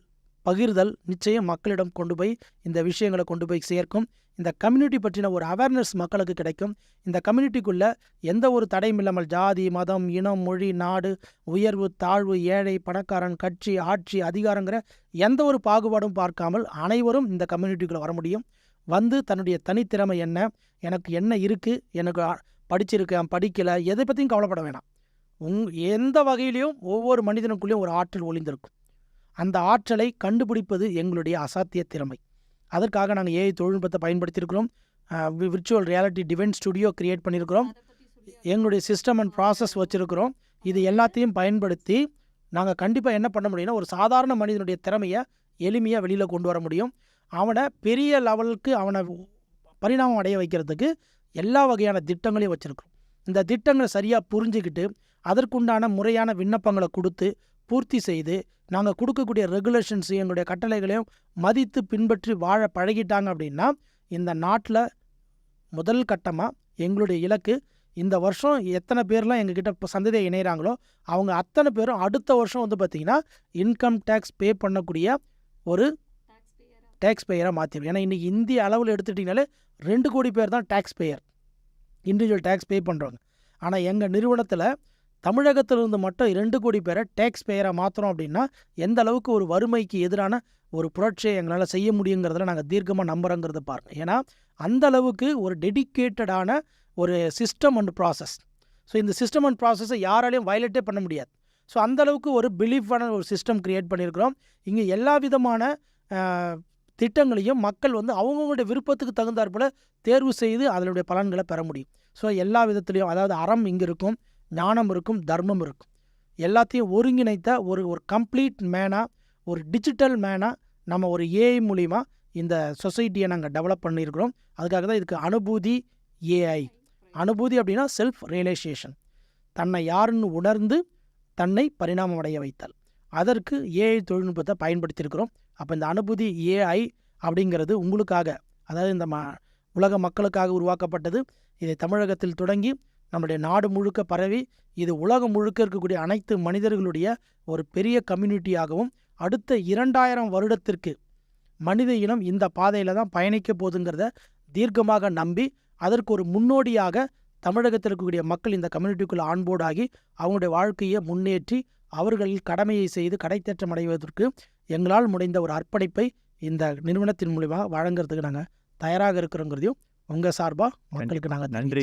பகிர்தல் நிச்சயம் மக்களிடம் கொண்டு போய் இந்த விஷயங்களை கொண்டு போய் சேர்க்கும். இந்த கம்யூனிட்டி பற்றின ஒரு அவேர்னஸ் மக்களுக்கு கிடைக்கும். இந்த கம்யூனிட்டிக்குள்ளே எந்த ஒரு தடையும் இல்லாமல் ஜாதி, மதம், இனம், மொழி, நாடு, உயர்வு, தாழ்வு, ஏழை, பணக்காரன், கட்சி, ஆட்சி, அதிகாரங்கிற எந்த ஒரு பாகுபாடும் பார்க்காமல் அனைவரும் இந்த கம்யூனிட்டிக்குள்ளே வர முடியும். வந்து தன்னுடைய தனித்திறமை என்ன, எனக்கு என்ன இருக்குது, எனக்கு படிச்சிருக்கேன், படிக்கலை, எதை பற்றியும் கவலைப்பட வேணாம். எந்த வகையிலையும் ஒவ்வொரு மனிதனுக்குள்ளேயும் ஒரு ஆற்றல் ஒளிந்திருக்கும். அந்த ஆற்றலை கண்டுபிடிப்பது எங்களுடைய அசாத்திய திறமை. அதற்காக நாங்கள் ஏஐ தொழில்நுட்பத்தை பயன்படுத்தியிருக்கிறோம். Virtual reality divine studio create பண்ணியிருக்கிறோம். எங்களுடைய சிஸ்டம் அண்ட் ப்ராசஸ் வச்சுருக்கிறோம். இது எல்லாத்தையும் பயன்படுத்தி நாங்கள் கண்டிப்பாக என்ன பண்ண முடியும்னா, ஒரு சாதாரண மனிதனுடைய திறமையை எளிமையாக வெளியில் கொண்டு வர முடியும். அவனை பெரிய லெவலுக்கு அவனை பரிணாமம் அடைய வைக்கிறதுக்கு எல்லா வகையான திட்டங்களையும் வச்சுருக்கிறோம். இந்த திட்டங்களை சரியாக புரிஞ்சுக்கிட்டு அதற்குண்டான முறையான விண்ணப்பங்களை கொடுத்து பூர்த்தி செய்து நாங்கள் கொடுக்கக்கூடிய ரெகுலேஷன்ஸ், எங்களுடைய கட்டளைகளையும் மதித்து பின்பற்றி வாழ பழகிட்டாங்க அப்படின்னா, இந்த நாட்டில் முதல் கட்டமாக எங்களுடைய இலக்கு இந்த வருஷம் எத்தனை பேர்லாம் எங்ககிட்ட இப்போ சந்ததியை இணைகிறாங்களோ அவங்க அத்தனை பேரும் அடுத்த வருஷம் வந்து பார்த்திங்கன்னா இன்கம் டேக்ஸ் பே பண்ணக்கூடிய ஒரு டேக்ஸ் பேயராக மாற்றிடும். ஏன்னா இன்றைக்கி இந்திய அளவில் எடுத்துட்டிங்கனாலே 2 கோடி பேர் தான் tax payer, individual tax pay பண்ணுறவங்க. ஆனால் எங்கள் நிறுவனத்தில் தமிழகத்திலிருந்து மட்டும் 2 கோடி பேரை டேக்ஸ் பேயராக மாற்றுறோம் அப்படின்னா எந்த அளவுக்கு ஒரு வறுமைக்கு எதிரான ஒரு புரட்சியை எங்களால் செய்ய முடியுங்கிறதுல நாங்கள் தீர்க்கமாக நம்புகிறோங்கிறத பாருங்கள். ஏன்னா அந்த அளவுக்கு ஒரு டெடிக்கேட்டடான ஒரு சிஸ்டம் அண்ட் ப்ராசஸ். ஸோ இந்த சிஸ்டம் அண்ட் ப்ராசஸை யாராலையும் வயலேட்டே பண்ண முடியாது. ஸோ அந்தளவுக்கு ஒரு பிலீஃபான ஒரு சிஸ்டம் க்ரியேட் பண்ணியிருக்கிறோம். இங்கே எல்லா விதமான திட்டங்களையும் மக்கள் வந்து அவங்கவுங்களுடைய விருப்பத்துக்கு தகுந்தாற்போல் தேர்வு செய்து அதனுடைய பலன்களை பெற முடியும். ஸோ எல்லா விதத்துலேயும், அதாவது அறம் இங்கே இருக்கும், ஞானம் இருக்கும், தர்மம் இருக்கும், எல்லாத்தையும் ஒருங்கிணைத்த ஒரு கம்ப்ளீட் மேனாக, ஒரு டிஜிட்டல் மேனாக நம்ம ஒரு ஏஐ மூலிமா இந்த சொசைட்டியை நாங்கள் டெவலப் பண்ணியிருக்கிறோம். அதுக்காக தான் இதுக்கு அனுபூதி ஏஐ. அனுபூதி அப்படின்னா செல்ஃப் ரியலைசேஷன், தன்னை யாருன்னு உணர்ந்து தன்னை பரிணாமம் அடைய வைத்தல். அதற்கு ஏஐ தொழில்நுட்பத்தை பயன்படுத்தியிருக்கிறோம். அப்போ இந்த அனுபூதி ஏஐ அப்படிங்கிறது உங்களுக்காக, அதாவது இந்த உலக மக்களுக்காக உருவாக்கப்பட்டது. இதை தமிழகத்தில் தொடங்கி நம்முடைய நாடு முழுக்க பரவி இது உலகம் முழுக்க இருக்கக்கூடிய அனைத்து மனிதர்களுடைய ஒரு பெரிய கம்யூனிட்டியாகவும் அடுத்த 2000 வருடத்திற்கு மனித இனம் இந்த பாதையில் தான் பயணிக்க போகுதுங்கிறத தீர்க்கமாக நம்பி அதற்கு ஒரு முன்னோடியாக தமிழகத்தில் இருக்கக்கூடிய மக்கள் இந்த கம்யூனிட்டிக்குள்ளே ஆன்போர்ட் ஆகி அவங்களுடைய வாழ்க்கையை முன்னேற்றி அவர்கள் கடமையை செய்து கடைத்தேற்றம் அடைவதற்கு எங்களால் முடிந்த ஒரு அர்ப்பணிப்பை இந்த நிறுவனத்தின் மூலிமா வழங்குறதுக்கு நாங்கள் தயாராக இருக்கிறோங்கிறதையும் உங்கள் சார்பாக மக்களுக்கு நாங்கள் நன்றி